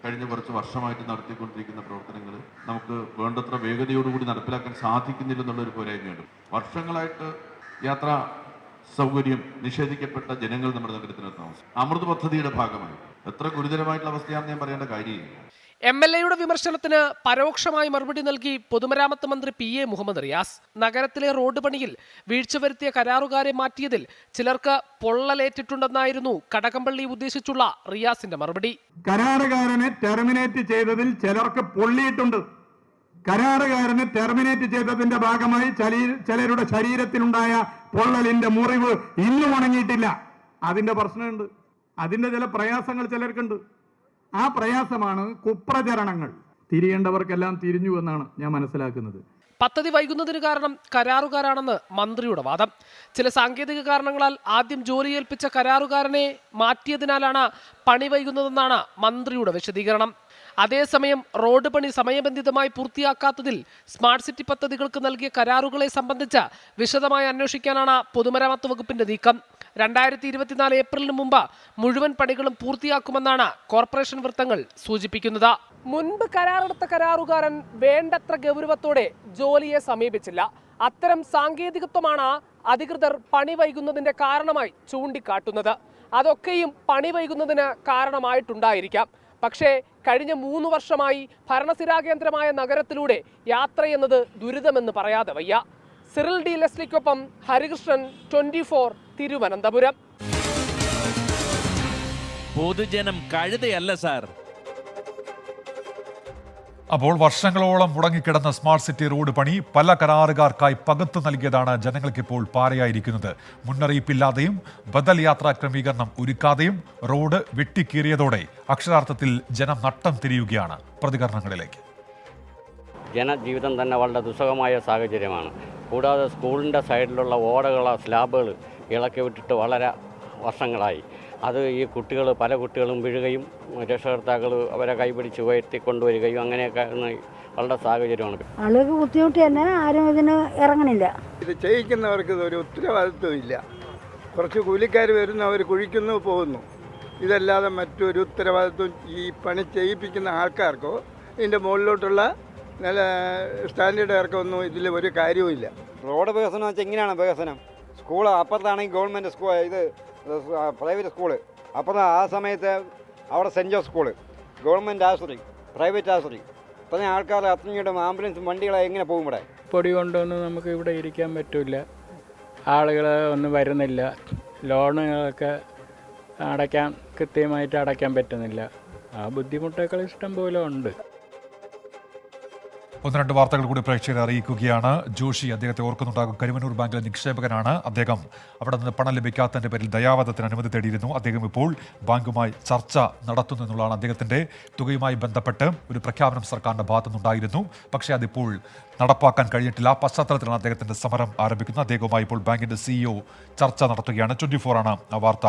കഴിഞ്ഞ കുറച്ച് വർഷമായിട്ട് നടത്തിക്കൊണ്ടിരിക്കുന്ന പ്രവർത്തനങ്ങൾ നമുക്ക് വേണ്ടത്ര വേഗതയോടുകൂടി നടപ്പിലാക്കാൻ സാധിക്കുന്നില്ലെന്നുള്ളൊരു പോരായ്മയുണ്ട്. വർഷങ്ങളായിട്ട് യാത്ര സൗകര്യം നിഷേധിക്കപ്പെട്ട ജനങ്ങൾ നമ്മുടെ നഗരത്തിനകത്ത് താമസം. അമൃത് പദ്ധതിയുടെ ഭാഗമായി എത്ര ഗുരുതരമായിട്ടുള്ള അവസ്ഥയാണെന്ന് ഞാൻ പറയേണ്ട കാര്യമില്ല. MLAയുടെ വിമർശനത്തിന് പരോക്ഷമായി മറുപടി നൽകി പൊതുമരാമത്ത് മന്ത്രി PA മുഹമ്മദ് റിയാസ്. നഗരത്തിലെ റോഡ് പണിയിൽ വീഴ്ച വരുത്തിയ കരാറുകാരെ മാറ്റിയതിൽ ചിലർക്ക് പൊള്ളലേറ്റിട്ടുണ്ടെന്നായിരുന്നു കടകംപള്ളി ഉദ്ദേശിച്ചുള്ള റിയാസിന്റെ മറുപടി. കരാറുകാരനെ ടെർമിനേറ്റ് ചെയ്തതിൽ ചിലർക്ക് പൊള്ളിയിട്ടുണ്ട്. കരാറുകാരനെ ടെർമിനേറ്റ് ചെയ്തതിന്റെ ഭാഗമായി ചിലരുടെ ശരീരത്തിലുണ്ടായ പൊള്ളലിന്റെ മുറിവ് ഇന്നും ഉണങ്ങിയിട്ടില്ല. അതിന്റെ പ്രശ്നമുണ്ട്, അതിന്റെ ചില പ്രയാസങ്ങൾ ചിലർക്കുണ്ട്. ആ പ്രയാസമാണ് കുപ്രചരണങ്ങൾ. തിരിയേണ്ടവർക്കെല്ലാം തിരിഞ്ഞു എന്നാണ് ഞാൻ മനസ്സിലാക്കുന്നത്. പദ്ധതി വൈകുന്നതിന് കാരണം കരാറുകാരാണെന്ന് മന്ത്രിയുടെ വാദം. ചില സാങ്കേതിക കാരണങ്ങളാൽ ആദ്യം ജോലി ഏൽപ്പിച്ച കരാറുകാരനെ മാറ്റിയതിനാലാണ് പണി വൈകുന്നതെന്നാണ് മന്ത്രിയുടെ വിശദീകരണം. അതേസമയം റോഡ് പണി സമയബന്ധിതമായി പൂർത്തിയാക്കാത്തതിൽ സ്മാർട്ട് സിറ്റി പദ്ധതികൾക്ക് നൽകിയ കരാറുകളെ സംബന്ധിച്ച് വിശദമായി അന്വേഷിക്കാനാണ് പൊതുമരാമത്ത് വകുപ്പിന്റെ നീക്കം. 2024 ഏപ്രിലിന് മുമ്പ് മുഴുവൻ പണികളും പൂർത്തിയാക്കുമെന്നാണ് കോർപ്പറേഷൻ വൃത്തങ്ങൾ സൂചിപ്പിക്കുന്നത്. മുൻപ് കരാറെടുത്ത കരാറുകാരൻ വേണ്ടത്ര ഗൗരവത്തോടെ ജോലിയെ സമീപിച്ചില്ല. അത്തരം സാങ്കേതികത്വമാണ് അധികൃതർ പണി വൈകുന്നതിന്റെ കാരണമായി ചൂണ്ടിക്കാട്ടുന്നത്. അതൊക്കെയും പണി വൈകുന്നതിന് കാരണമായിട്ടുണ്ടായിരിക്കാം. പക്ഷേ കഴിഞ്ഞ 3 വർഷമായി ഭരണസിരാകേന്ദ്രമായ നഗരത്തിലൂടെ യാത്രയെന്നത് ദുരിതമെന്ന് പറയാതെ വയ്യ. സിറിൽ ഡി ലെസ്ലിക്കൊപ്പം ഹരികൃഷ്ണൻ, 24 തിരുവനന്തപുരം. പൊതുജനം കഴുതയല്ല സാർ. അപ്പോൾ വർഷങ്ങളോളം മുടങ്ങിക്കിടന്ന സ്മാർട്ട് സിറ്റി റോഡ് പണി പല കരാറുകാർക്കായി പകർത്തു നൽകിയതാണ് ജനങ്ങൾക്കിപ്പോൾ പാരയായിരിക്കുന്നത്. മുന്നറിയിപ്പില്ലാതെയും ബദൽ യാത്രാ ക്രമീകരണം ഒരുക്കാതെയും റോഡ് വെട്ടിക്കീറിയതോടെ അക്ഷരാർത്ഥത്തിൽ ജനം നട്ടം തിരിയുകയാണ്. പ്രതികരണങ്ങളിലേക്ക്. ജനജീവിതം തന്നെ വളരെ ദുസ്സഹമായ സാഹചര്യമാണ്. കൂടാതെ സ്കൂളിൻ്റെ സൈഡിലുള്ള ഓടകള സ്ലാബുകൾ ഇളക്കി വിട്ടിട്ട് വളരെ വർഷങ്ങളായി. അത് ഈ കുട്ടികൾ പല കുട്ടികളും വീഴുകയും രക്ഷകർത്താക്കൾ അവരെ കൈപിടിച്ച് ഉയർത്തിക്കൊണ്ടുവരികയും അങ്ങനെയൊക്കെ വളരെ സാഹചര്യമാണ്. ആളുകൾക്ക് ബുദ്ധിമുട്ട് തന്നെ, ആരും ഇതിന് ഇറങ്ങണില്ല. ഇത് ചെയ്യിക്കുന്നവർക്ക് ഇതൊരു ഉത്തരവാദിത്വം ഇല്ല. കുറച്ച് കൂലിക്കാർ വരുന്നു, അവർ കുഴിക്കുന്നു, പോകുന്നു. ഇതല്ലാതെ മറ്റൊരു ഉത്തരവാദിത്വം ഈ പണി ചെയ്യിപ്പിക്കുന്ന ആൾക്കാർക്കോ ഇതിൻ്റെ മുകളിലോട്ടുള്ള നല്ല സ്റ്റാൻഡേർഡ് ഇറക്കമൊന്നും ഇതിൽ ഒരു കാര്യവുമില്ല. റോഡ് വികസനം വെച്ചാൽ എങ്ങനെയാണ് വികസനം? സ്കൂൾ അപ്പുറത്താണെങ്കിൽ ഗവൺമെൻറ് സ്കൂൾ, ഇത് പ്രൈവറ്റ് സ്കൂള്. അപ്പുറത്ത് ആ സമയത്ത് അവിടെ സെൻറ്റ് ജോസ് സ്കൂള്, ഗവൺമെൻറ് ആശുപത്രി, പ്രൈവറ്റ് ആശുപത്രി. ഇത്രയും ആൾക്കാർ അത്രയും ആംബുലൻസും വണ്ടികളെ എങ്ങനെ പോകും? ഇവിടെ പൊടി കൊണ്ടൊന്നും നമുക്ക് ഇവിടെ ഇരിക്കാൻ പറ്റില്ല. ആളുകൾ ഒന്നും വരുന്നില്ല. ലോണുകളൊക്കെ അടയ്ക്കാൻ കൃത്യമായിട്ട് അടയ്ക്കാൻ പറ്റുന്നില്ല. ആ ബുദ്ധിമുട്ടൊക്കെ ഇഷ്ടം പോലെ ഉണ്ട്. ഒന്ന് രണ്ട് വാർത്തകൾ കൂടി പ്രേക്ഷകരെ അറിയിക്കുകയാണ്. ജോഷി, അദ്ദേഹത്തെ ഓർക്കുന്നുണ്ടാകും, കരുവന്നൂർ ബാങ്കിലെ നിക്ഷേപകനാണ്. അദ്ദേഹം അവിടെ നിന്ന് പണം ലഭിക്കാത്തതിൻ്റെ പേരിൽ ദയാവധത്തിന് അനുമതി തേടിയിരുന്നു. അദ്ദേഹം ഇപ്പോൾ ബാങ്കുമായി ചർച്ച നടത്തുന്നു എന്നുള്ളതാണ്. അദ്ദേഹത്തിൻ്റെ തുകയുമായി ബന്ധപ്പെട്ട് ഒരു പ്രഖ്യാപനം സർക്കാരിൻ്റെ ഭാഗത്തുനിന്നുണ്ടായിരുന്നു. പക്ഷേ അതിപ്പോൾ നടപ്പാക്കാൻ കഴിഞ്ഞിട്ടില്ല. പശ്ചാത്തലത്തിലാണ് അദ്ദേഹത്തിൻ്റെ സമരം ആരംഭിക്കുന്നത്. അദ്ദേഹവുമായി ഇപ്പോൾ ബാങ്കിൻ്റെ CEO ചർച്ച നടത്തുകയാണ്. 24 ആണ് ആ വാർത്ത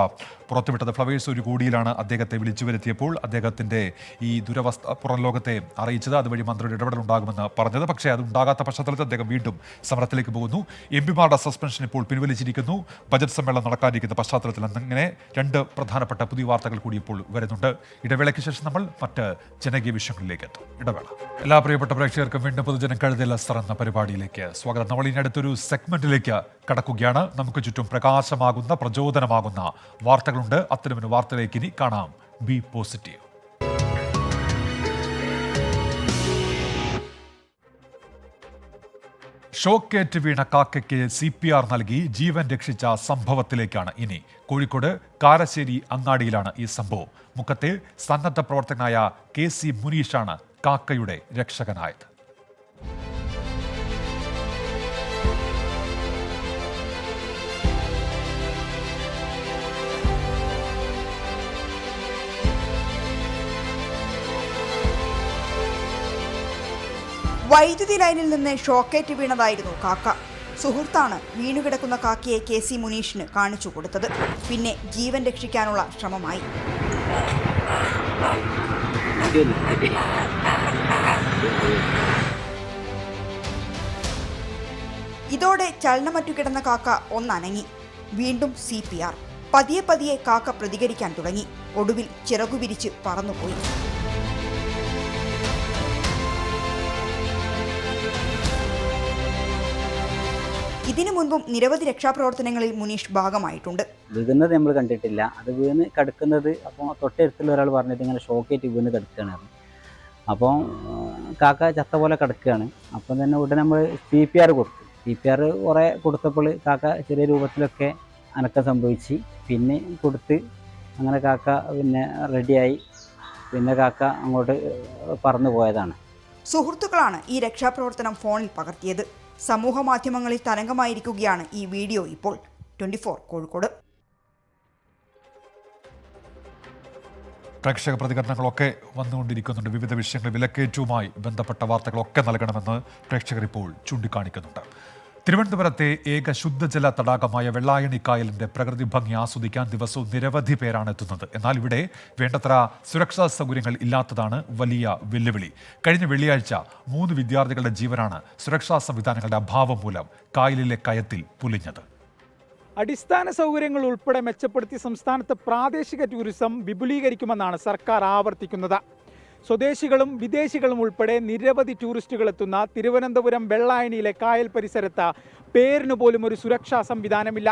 പുറത്തുവിട്ടത്. ഫ്ലവേഴ്സ് ഒരു കൂടിയിലാണ് അദ്ദേഹത്തെ വിളിച്ചു വരുത്തിയപ്പോൾ അദ്ദേഹത്തിൻ്റെ ഈ ദുരവസ്ഥ പുറം ലോകത്തെ അറിയിച്ചത്. അതുവഴി മന്ത്രിയുടെ ഇടപെടലുണ്ടാകുമെന്ന് പറഞ്ഞത്. പക്ഷേ അത് ഉണ്ടാകാത്ത പശ്ചാത്തലത്തിൽ അദ്ദേഹം വീണ്ടും സമരത്തിലേക്ക് പോകുന്നു. MP-മാരുടെ സസ്പെൻഷൻ ഇപ്പോൾ പിൻവലിച്ചിരിക്കുന്നു. ബജറ്റ് സമ്മേളനം നടക്കാനിരിക്കുന്ന പശ്ചാത്തലത്തിൽ അങ്ങനെ രണ്ട് പ്രധാനപ്പെട്ട പുതിയ വാർത്തകൾ കൂടി ഇപ്പോൾ വരുന്നുണ്ട്. ഇടവേളയ്ക്ക് ശേഷം നമ്മൾ മറ്റ് ജനകീയ വിഷയങ്ങളിലേക്ക് എത്തും. ഇടവേള. എല്ലാ പ്രിയപ്പെട്ട പ്രേക്ഷകർക്കും വീണ്ടും പൊതുജനം കഴുതൽ എന്ന പരിപാടിയിലേക്ക് സ്വാഗതം. നമ്മൾ ഇനി അടുത്തൊരു സെഗ്മെന്റിലേക്ക് കടക്കുകയാണ്. നമുക്ക് ചുറ്റും പ്രകാശമാകുന്ന, പ്രചോദനമാകുന്ന വാർത്തകളുണ്ട്. അത്തരമൊരു വാർത്തയിലേക്ക് ഇനി കാണാം. B positive. ഷോക്കേറ്റ് വീണ കാക്കയ്ക്ക് CPR നൽകി ജീവൻ രക്ഷിച്ച സംഭവത്തിലേക്കാണ് ഇനി. കോഴിക്കോട് കാരശ്ശേരി അങ്ങാടിയിലാണ് ഈ സംഭവം. മുക്കത്തെ സന്നദ്ധ പ്രവർത്തകനായ KC മുനീഷാണ് കാക്കയുടെ രക്ഷകനായത്. വൈദ്യുതി ലൈനിൽ നിന്ന് ഷോക്കേറ്റ് വീണതായിരുന്നു കാക്ക. സുഹൃത്താണ് വീണുകിടക്കുന്ന കാക്കയെ KC മുനീഷിന് കാണിച്ചു കൊടുത്തത്. പിന്നെ ജീവൻ രക്ഷിക്കാനുള്ള ശ്രമമായി. ഇതോടെ ചലനമറ്റു കിടന്ന കാക്ക ഒന്നനങ്ങി. വീണ്ടും CPR. പതിയെ പതിയെ കാക്ക പ്രതികരിക്കാൻ തുടങ്ങി. ഒടുവിൽ ചിറകുവിരിച്ച് പറന്നുപോയി. ഇതിനു മുൻപും നിരവധി രക്ഷാപ്രവർത്തനങ്ങളിൽ മുനീഷ് ഭാഗമായിട്ടുണ്ട്. വീഴുന്നത് നമ്മൾ കണ്ടിട്ടില്ല. അത് വീണ് കിടക്കുന്നത് അപ്പോൾ തൊട്ടടുത്തുള്ള ഒരാൾ പറഞ്ഞിട്ട് ഇങ്ങനെ ഷോക്കേറ്റ് വീണ് കിടക്കുകയാണ്. അപ്പോൾ കാക്ക ചത്ത പോലെ കിടക്കുകയാണ്. അപ്പം തന്നെ ഉടനെ നമ്മൾ CPR കൊടുത്തു. CPR കുറേ കൊടുത്തപ്പോൾ കാക്ക ചെറിയ രൂപത്തിലൊക്കെ അനക്കം സംഭവിച്ച് പിന്നെ കൊടുത്ത് അങ്ങനെ കാക്ക പിന്നെ റെഡിയായി. പിന്നെ കാക്ക അങ്ങോട്ട് പറന്നു പോയതാണ്. സുഹൃത്തുക്കളാണ് ഈ രക്ഷാപ്രവർത്തനം ഫോണിൽ പകർത്തിയത്. സമൂഹ മാധ്യമങ്ങളിൽ തരംഗമായിരിക്കുകയാണ് ഈ വീഡിയോ ഇപ്പോൾ. 24 കോഴിക്കോട്. പ്രേക്ഷക പ്രതികരണങ്ങളൊക്കെ വന്നുകൊണ്ടിരിക്കുന്നുണ്ട്. വിവിധ വിഷയങ്ങൾ, വിലക്കയറ്റവുമായി ബന്ധപ്പെട്ട വാർത്തകളൊക്കെ നൽകണമെന്ന് പ്രേക്ഷകർ ഇപ്പോൾ ചൂണ്ടിക്കാണിക്കുന്നുണ്ട്. തിരുവനന്തപുരത്തെ ഏക ശുദ്ധജല തടാകമായ വെള്ളായണിക്കായലിന്റെ പ്രകൃതി ഭംഗി ആസ്വദിക്കാൻ ദിവസവും നിരവധി പേരാണ് എത്തുന്നത്. എന്നാൽ ഇവിടെ വേണ്ടത്ര സുരക്ഷാ സൗകര്യങ്ങൾ ഇല്ലാത്തതാണ് വലിയ വെല്ലുവിളി. കഴിഞ്ഞ വെള്ളിയാഴ്ച 3 വിദ്യാർത്ഥികളുടെ ജീവനാണ് സുരക്ഷാ സംവിധാനങ്ങളുടെ അഭാവം മൂലം കായലിലെ കയത്തിൽ പുലിഞ്ഞത്. അടിസ്ഥാന സൗകര്യങ്ങൾ ഉൾപ്പെടെ മെച്ചപ്പെടുത്തി സംസ്ഥാനത്ത് പ്രാദേശിക ടൂറിസം വിപുലീകരിക്കുമെന്നാണ് സർക്കാർ ആവർത്തിക്കുന്നത്. സ്വദേശികളും വിദേശികളും ഉൾപ്പെടെ നിരവധി ടൂറിസ്റ്റുകൾ എത്തുന്ന തിരുവനന്തപുരം വെള്ളായണിയിലെ കായൽ പരിസരത്ത് പേരിന് പോലും ഒരു സുരക്ഷാ സംവിധാനമില്ല.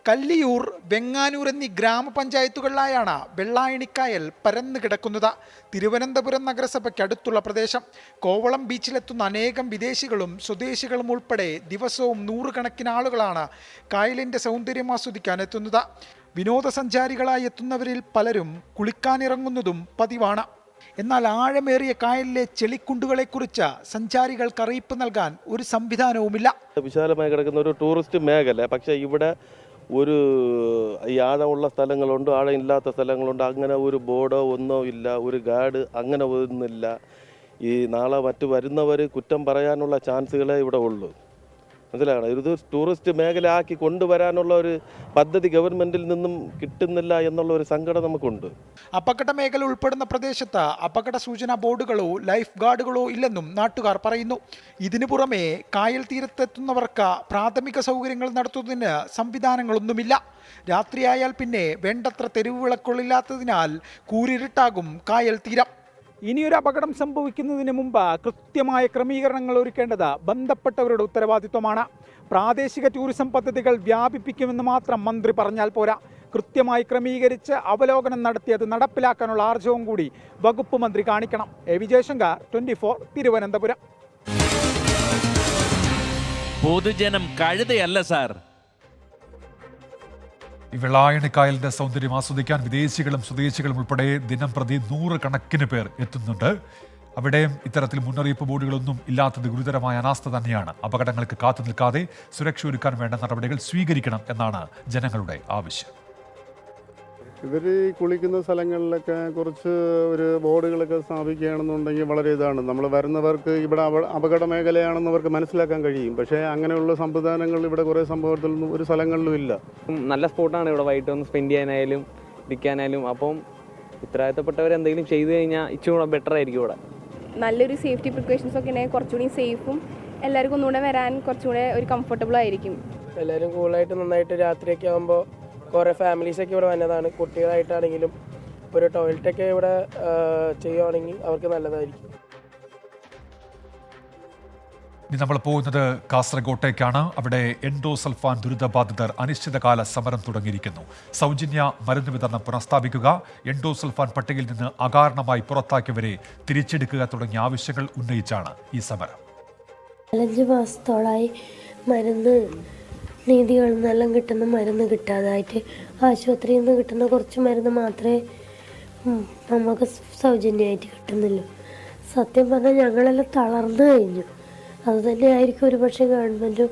കല്ലിയൂർ, വെങ്ങാനൂർ എന്നീ ഗ്രാമപഞ്ചായത്തുകളിലായാണ് വെള്ളായണിക്കായൽ പരന്നു കിടക്കുന്നത്. തിരുവനന്തപുരം നഗരസഭയ്ക്ക് അടുത്തുള്ള പ്രദേശം. കോവളം ബീച്ചിലെത്തുന്ന അനേകം വിദേശികളും സ്വദേശികളും ഉൾപ്പെടെ ദിവസവും 100 കണക്കിന് ആളുകളാണ് കായലിൻ്റെ സൗന്ദര്യം ആസ്വദിക്കാൻ എത്തുന്നത്. വിനോദസഞ്ചാരികളായി എത്തുന്നവരിൽ പലരും കുളിക്കാനിറങ്ങുന്നതും പതിവാണ്. എന്നാൽ ആഴമേറിയ കായലിലെ ചെളിക്കുണ്ടുകളെക്കുറിച്ച് സഞ്ചാരികൾക്ക് അറിയിപ്പ് നൽകാൻ ഒരു സംവിധാനവുമില്ല. വിശാലമായി കിടക്കുന്ന ഒരു ടൂറിസ്റ്റ് മേഖല, പക്ഷേ ഇവിടെ ഒരു ഈ ആഴമുള്ള സ്ഥലങ്ങളുണ്ട്, ആഴമില്ലാത്ത സ്ഥലങ്ങളുണ്ട്. അങ്ങനെ ഒരു ബോർഡോ ഒന്നോ ഇല്ല, ഒരു ഗൈഡ് അങ്ങനെ ഒന്നുമില്ല. ഈ നാളെ മറ്റു വരുന്നവർ കുറ്റം പറയാനുള്ള ചാൻസുകളേ ഇവിടെ ഉള്ളൂ. മനസ്സിലാകണം. ഇത് ടൂറിസ്റ്റ് മേഖല ആക്കി കൊണ്ടുവരാനുള്ള ഒരു പദ്ധതി ഗവൺമെൻറ്റിൽ നിന്നും കിട്ടുന്നില്ല എന്നുള്ള ഒരു സങ്കടം നമുക്കുണ്ട്. അപകട മേഖല ഉൾപ്പെടുന്ന പ്രദേശത്ത് അപകട സൂചനാ ബോർഡുകളോ ലൈഫ് ഗാർഡുകളോ ഇല്ലെന്നും നാട്ടുകാർ പറയുന്നു. ഇതിനു പുറമെ കായൽ തീരത്തെത്തുന്നവർക്ക് പ്രാഥമിക സൗകര്യങ്ങൾ നടത്തുന്നതിന് സംവിധാനങ്ങളൊന്നുമില്ല. രാത്രിയായാൽ പിന്നെ വേണ്ടത്ര തെരുവ് വിളക്കുകളില്ലാത്തതിനാൽ കൂരിരുട്ടാകും കായൽ തീരം. ഇനിയൊരു അപകടം സംഭവിക്കുന്നതിന് മുമ്പ് കൃത്യമായ ക്രമീകരണങ്ങൾ ഒരുക്കേണ്ടത് ബന്ധപ്പെട്ടവരുടെ ഉത്തരവാദിത്വമാണ്. പ്രാദേശിക ടൂറിസം പദ്ധതികൾ വ്യാപിപ്പിക്കുമെന്ന് മാത്രം മന്ത്രി പറഞ്ഞാൽ പോരാ. കൃത്യമായി ക്രമീകരിച്ച് അവലോകനം നടത്തി അത് നടപ്പിലാക്കാനുള്ള ആർജവം കൂടി വകുപ്പ് മന്ത്രി കാണിക്കണം. A V Jayashankar, 24, Thiruvananthapuram. പൊതുജനം കഴുതയല്ല സാർ. ഈ വെള്ളായണിക്കായലിന്റെ സൗന്ദര്യം ആസ്വദിക്കാൻ വിദേശികളും സ്വദേശികളും ഉൾപ്പെടെ ദിനം പ്രതി 100 കണക്കിന് പേർ എത്തുന്നുണ്ട്. അവിടെയും ഇത്തരത്തിൽ മുന്നറിയിപ്പ് ബോർഡുകളൊന്നും ഇല്ലാത്തത് ഗുരുതരമായ അനാസ്ഥ തന്നെയാണ്. അപകടങ്ങൾക്ക് കാത്തു നിൽക്കാതെ സുരക്ഷ ഒരുക്കാൻ വേണ്ട നടപടികൾ സ്വീകരിക്കണം എന്നാണ് ജനങ്ങളുടെ ആവശ്യം. ഇവർ കുളിക്കുന്ന സ്ഥലങ്ങളിലൊക്കെ കുറച്ച് ഒരു ബോർഡുകളൊക്കെ സ്ഥാപിക്കുകയാണെന്നുണ്ടെങ്കിൽ വളരെ ഇതാണ്. നമ്മൾ വരുന്നവർക്ക് ഇവിടെ അപകട മേഖലയാണെന്ന് അവർക്ക് മനസ്സിലാക്കാൻ കഴിയും. പക്ഷേ അങ്ങനെയുള്ള സംവിധാനങ്ങൾ ഇവിടെ കുറേ സംഭവത്തിലൊന്നും ഒരു സ്ഥലങ്ങളിലും ഇല്ല. നല്ല സ്പോട്ടാണ് ഇവിടെ വൈകിട്ട് ഒന്ന് സ്പെൻഡ് ചെയ്യാനായാലും ഇരിക്കാനായാലും. അപ്പം ഉത്തരവാദിത്തപ്പെട്ടവർ എന്തെങ്കിലും ചെയ്തു കഴിഞ്ഞാൽ ഇച്ചിരി കൂടെ ബെറ്റർ ആയിരിക്കും ഇവിടെ. നല്ലൊരു സേഫ്റ്റി പ്രിക്കോഷൻസ് ഒക്കെ ഉണ്ടെങ്കിൽ കുറച്ചുകൂടി സേഫും എല്ലാവർക്കും ഒന്നുകൂടെ വരാൻ കുറച്ചുകൂടെ ഒരു കംഫർട്ടബിൾ ആയിരിക്കും. എല്ലാവരും കൂളായിട്ട് നന്നായിട്ട് രാത്രിയൊക്കെ ആകുമ്പോൾ കുറേ ഫാമിലീസൊക്കെ ഇവിടെ വന്നതാണ്. കുട്ടികളായിട്ടാണെങ്കിലും ഒരു ടോയ്ലറ്റൊക്കെ ഇവിടെ ചെയ്യുകയാണെങ്കിൽ അവർക്ക് നല്ലതായിരിക്കും. ഇനി നമ്മൾ പോകുന്നത് കാസർഗോട്ടേക്കാണ്. അവിടെ എൻഡോസൾഫാൻ ദുരിതബാധിതർ അനിശ്ചിതകാല സമരം തുടങ്ങിയിരിക്കുന്നു. സൗജന്യ മരുന്ന് വിതരണം പുനഃസ്ഥാപിക്കുക, എൻഡോസൾഫാൻ പട്ടികയിൽ നിന്ന് അകാരണമായി പുറത്താക്കിയവരെ തിരിച്ചെടുക്കുക തുടങ്ങിയ ആവശ്യങ്ങൾ ഉന്നയിച്ചാണ് ഈ സമരം. 5 മാസത്തോളമായി മരുന്ന് നീതികളിൽ നിന്നെല്ലാം കിട്ടുന്ന മരുന്ന് കിട്ടാതായിട്ട് ആശുപത്രിയിൽ നിന്ന് കിട്ടുന്ന കുറച്ച് മരുന്ന് മാത്രമേ നമുക്ക് സൗജന്യമായിട്ട് കിട്ടുന്നില്ല. സത്യം പറഞ്ഞാൽ ഞങ്ങളെല്ലാം തളർന്നു കഴിഞ്ഞു. അതുതന്നെ ആയിരിക്കും ഒരു പക്ഷേ ഗവൺമെൻറ്റും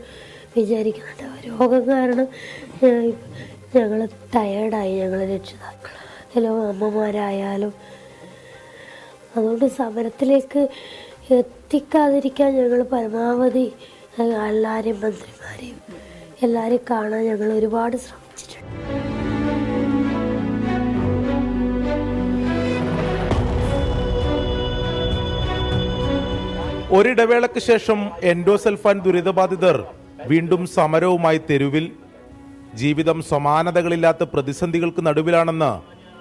വിചാരിക്കുന്നുണ്ട്. രോഗം കാരണം ഞങ്ങൾ ടയേർഡായി, ഞങ്ങൾ രക്ഷിതാക്കളായാലും അമ്മമാരായാലും. അതുകൊണ്ട് സമരത്തിലേക്ക് എത്തിക്കാതിരിക്കാൻ ഞങ്ങൾ പരമാവധി എല്ലാവരെയും മന്ത്രിമാരെയും എല്ലാവരെയും കാണാൻ ഞങ്ങൾ ഒരുപാട് ശ്രമിച്ചിട്ടുണ്ട്. ഒരിടവേളയ്ക്ക് ശേഷം എൻഡോസൾഫാൻ ദുരിതബാധിതർ വീണ്ടും സമരവുമായി തെരുവിൽ. ജീവിതം സമാനതകളില്ലാത്ത പ്രതിസന്ധികൾക്ക് നടുവിലാണെന്ന്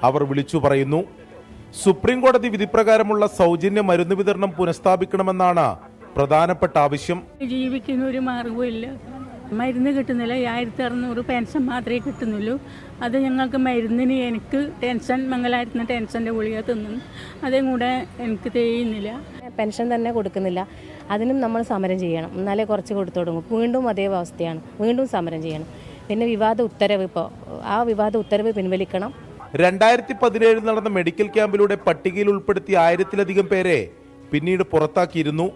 അവർ വിളിച്ചു പറയുന്നു. സുപ്രീം കോടതി വിധിപ്രകാരമുള്ള സൗജന്യ മരുന്ന് വിതരണം പുനഃസ്ഥാപിക്കണമെന്നാണ് പ്രധാനപ്പെട്ട ആവശ്യം. ജീവിക്കുന്ന ഒരു മാർഗവുമില്ല. മരുന്ന് കിട്ടുന്നില്ല. 1600 പെൻഷൻ മാത്രമേ കിട്ടുന്നുള്ളൂ. അത് ഞങ്ങൾക്ക് മരുന്നിന് എനിക്ക് ടെൻഷൻ, മംഗലാരത്തിന് ടെൻഷൻ്റെ ഗുളിക തിന്നുന്നു. അതും കൂടെ എനിക്ക് ചെയ്യുന്നില്ല. പെൻഷൻ തന്നെ കൊടുക്കുന്നില്ല. അതിനും നമ്മൾ സമരം ചെയ്യണം. എന്നാലേ കുറച്ച് കൊടുത്തു തുടങ്ങും. വീണ്ടും അതേ അവസ്ഥയാണ്. വീണ്ടും സമരം ചെയ്യണം. പിന്നെ വിവാദ ഉത്തരവ്, ഇപ്പോൾ ആ വിവാദ ഉത്തരവ് പിൻവലിക്കണം. 2017 നടന്ന മെഡിക്കൽ ക്യാമ്പിലൂടെ പട്ടികയിൽ ഉൾപ്പെടുത്തിയ 1000-ലധികം പേരെ പിന്നീട് പുറത്താക്കിയിരുന്നു.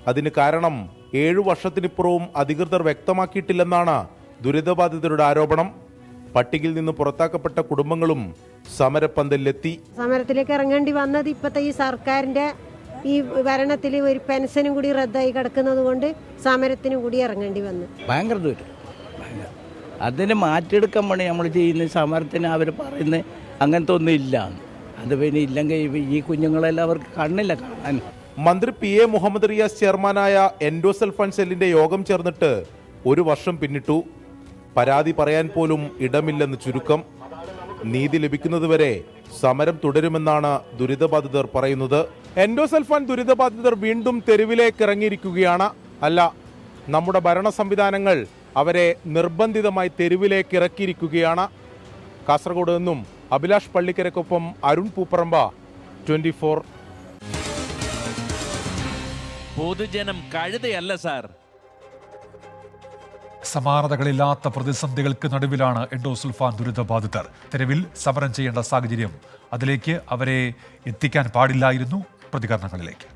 അതിന് കാരണം 7 വർഷത്തിനിപ്പുറവും അധികൃതർ വ്യക്തമാക്കിയിട്ടില്ലെന്നാണ് ദുരിതബാധിതരുടെ ആരോപണം. പട്ടികയിൽ നിന്ന് പുറത്താക്കപ്പെട്ട കുടുംബങ്ങളും സമരപ്പന്തലിലെത്തി. സമരത്തിലേക്ക് ഇറങ്ങേണ്ടി വന്നത് ഇപ്പോഴത്തെ ഈ സർക്കാരിൻ്റെ ഈ ഭരണത്തിൽ ഒരു പെൻഷനും കൂടി റദ്ദായി കിടക്കുന്നത് കൊണ്ട് സമരത്തിന് കൂടി ഇറങ്ങേണ്ടി വന്നു. ഭയങ്കര ദൂരം. അതിന് മാറ്റിയെടുക്കാൻ വേണ്ടി നമ്മൾ ചെയ്യുന്ന സമരത്തിന് അവർ പറയുന്നത് അങ്ങനത്തെ ഒന്നും ഇല്ല. അത് പിന്നെ ഇല്ലെങ്കിൽ ഈ കുഞ്ഞുങ്ങളെല്ലാം അവർക്ക് കണ്ണില്ല കാണാൻ. മന്ത്രി PA മുഹമ്മദ് റിയാസ് ചെയർമാനായ എൻഡോസൾഫാൻ സെല്ലിന്റെ യോഗം ചേർന്നിട്ട് 1 വർഷം പിന്നിട്ടു. പരാതി പറയാൻ പോലും ഇടമില്ലെന്ന് ചുരുക്കം. നീതി ലഭിക്കുന്നതുവരെ സമരം തുടരുമെന്നാണ് ദുരിതബാധിതർ പറയുന്നത്. എൻഡോസൾഫാൻ ദുരിതബാധിതർ വീണ്ടും തെരുവിലേക്ക് ഇറങ്ങിയിരിക്കുകയാണ്. അല്ല, നമ്മുടെ ഭരണ സംവിധാനങ്ങൾ അവരെ നിർബന്ധിതമായി തെരുവിലേക്ക് ഇറക്കിയിരിക്കുകയാണ്. കാസർഗോഡ് നിന്നും അഭിലാഷ് പള്ളിക്കരക്കൊപ്പം അരുൺ പൂപ്പറമ്പ, 24. പൊതുജനം കഴുതയല്ല സാർ. സമാനതകളില്ലാത്ത പ്രതിസന്ധികൾക്ക് നടുവിലാണ് എൻഡോസൾഫാൻ ദുരിതബാധിതർ. തെരുവിൽ സമരം ചെയ്യേണ്ട സാഹചര്യം, അതിലേക്ക് അവരെ എത്തിക്കാൻ പാടില്ലായിരുന്നു. പ്രതികരണങ്ങളിലേക്ക്.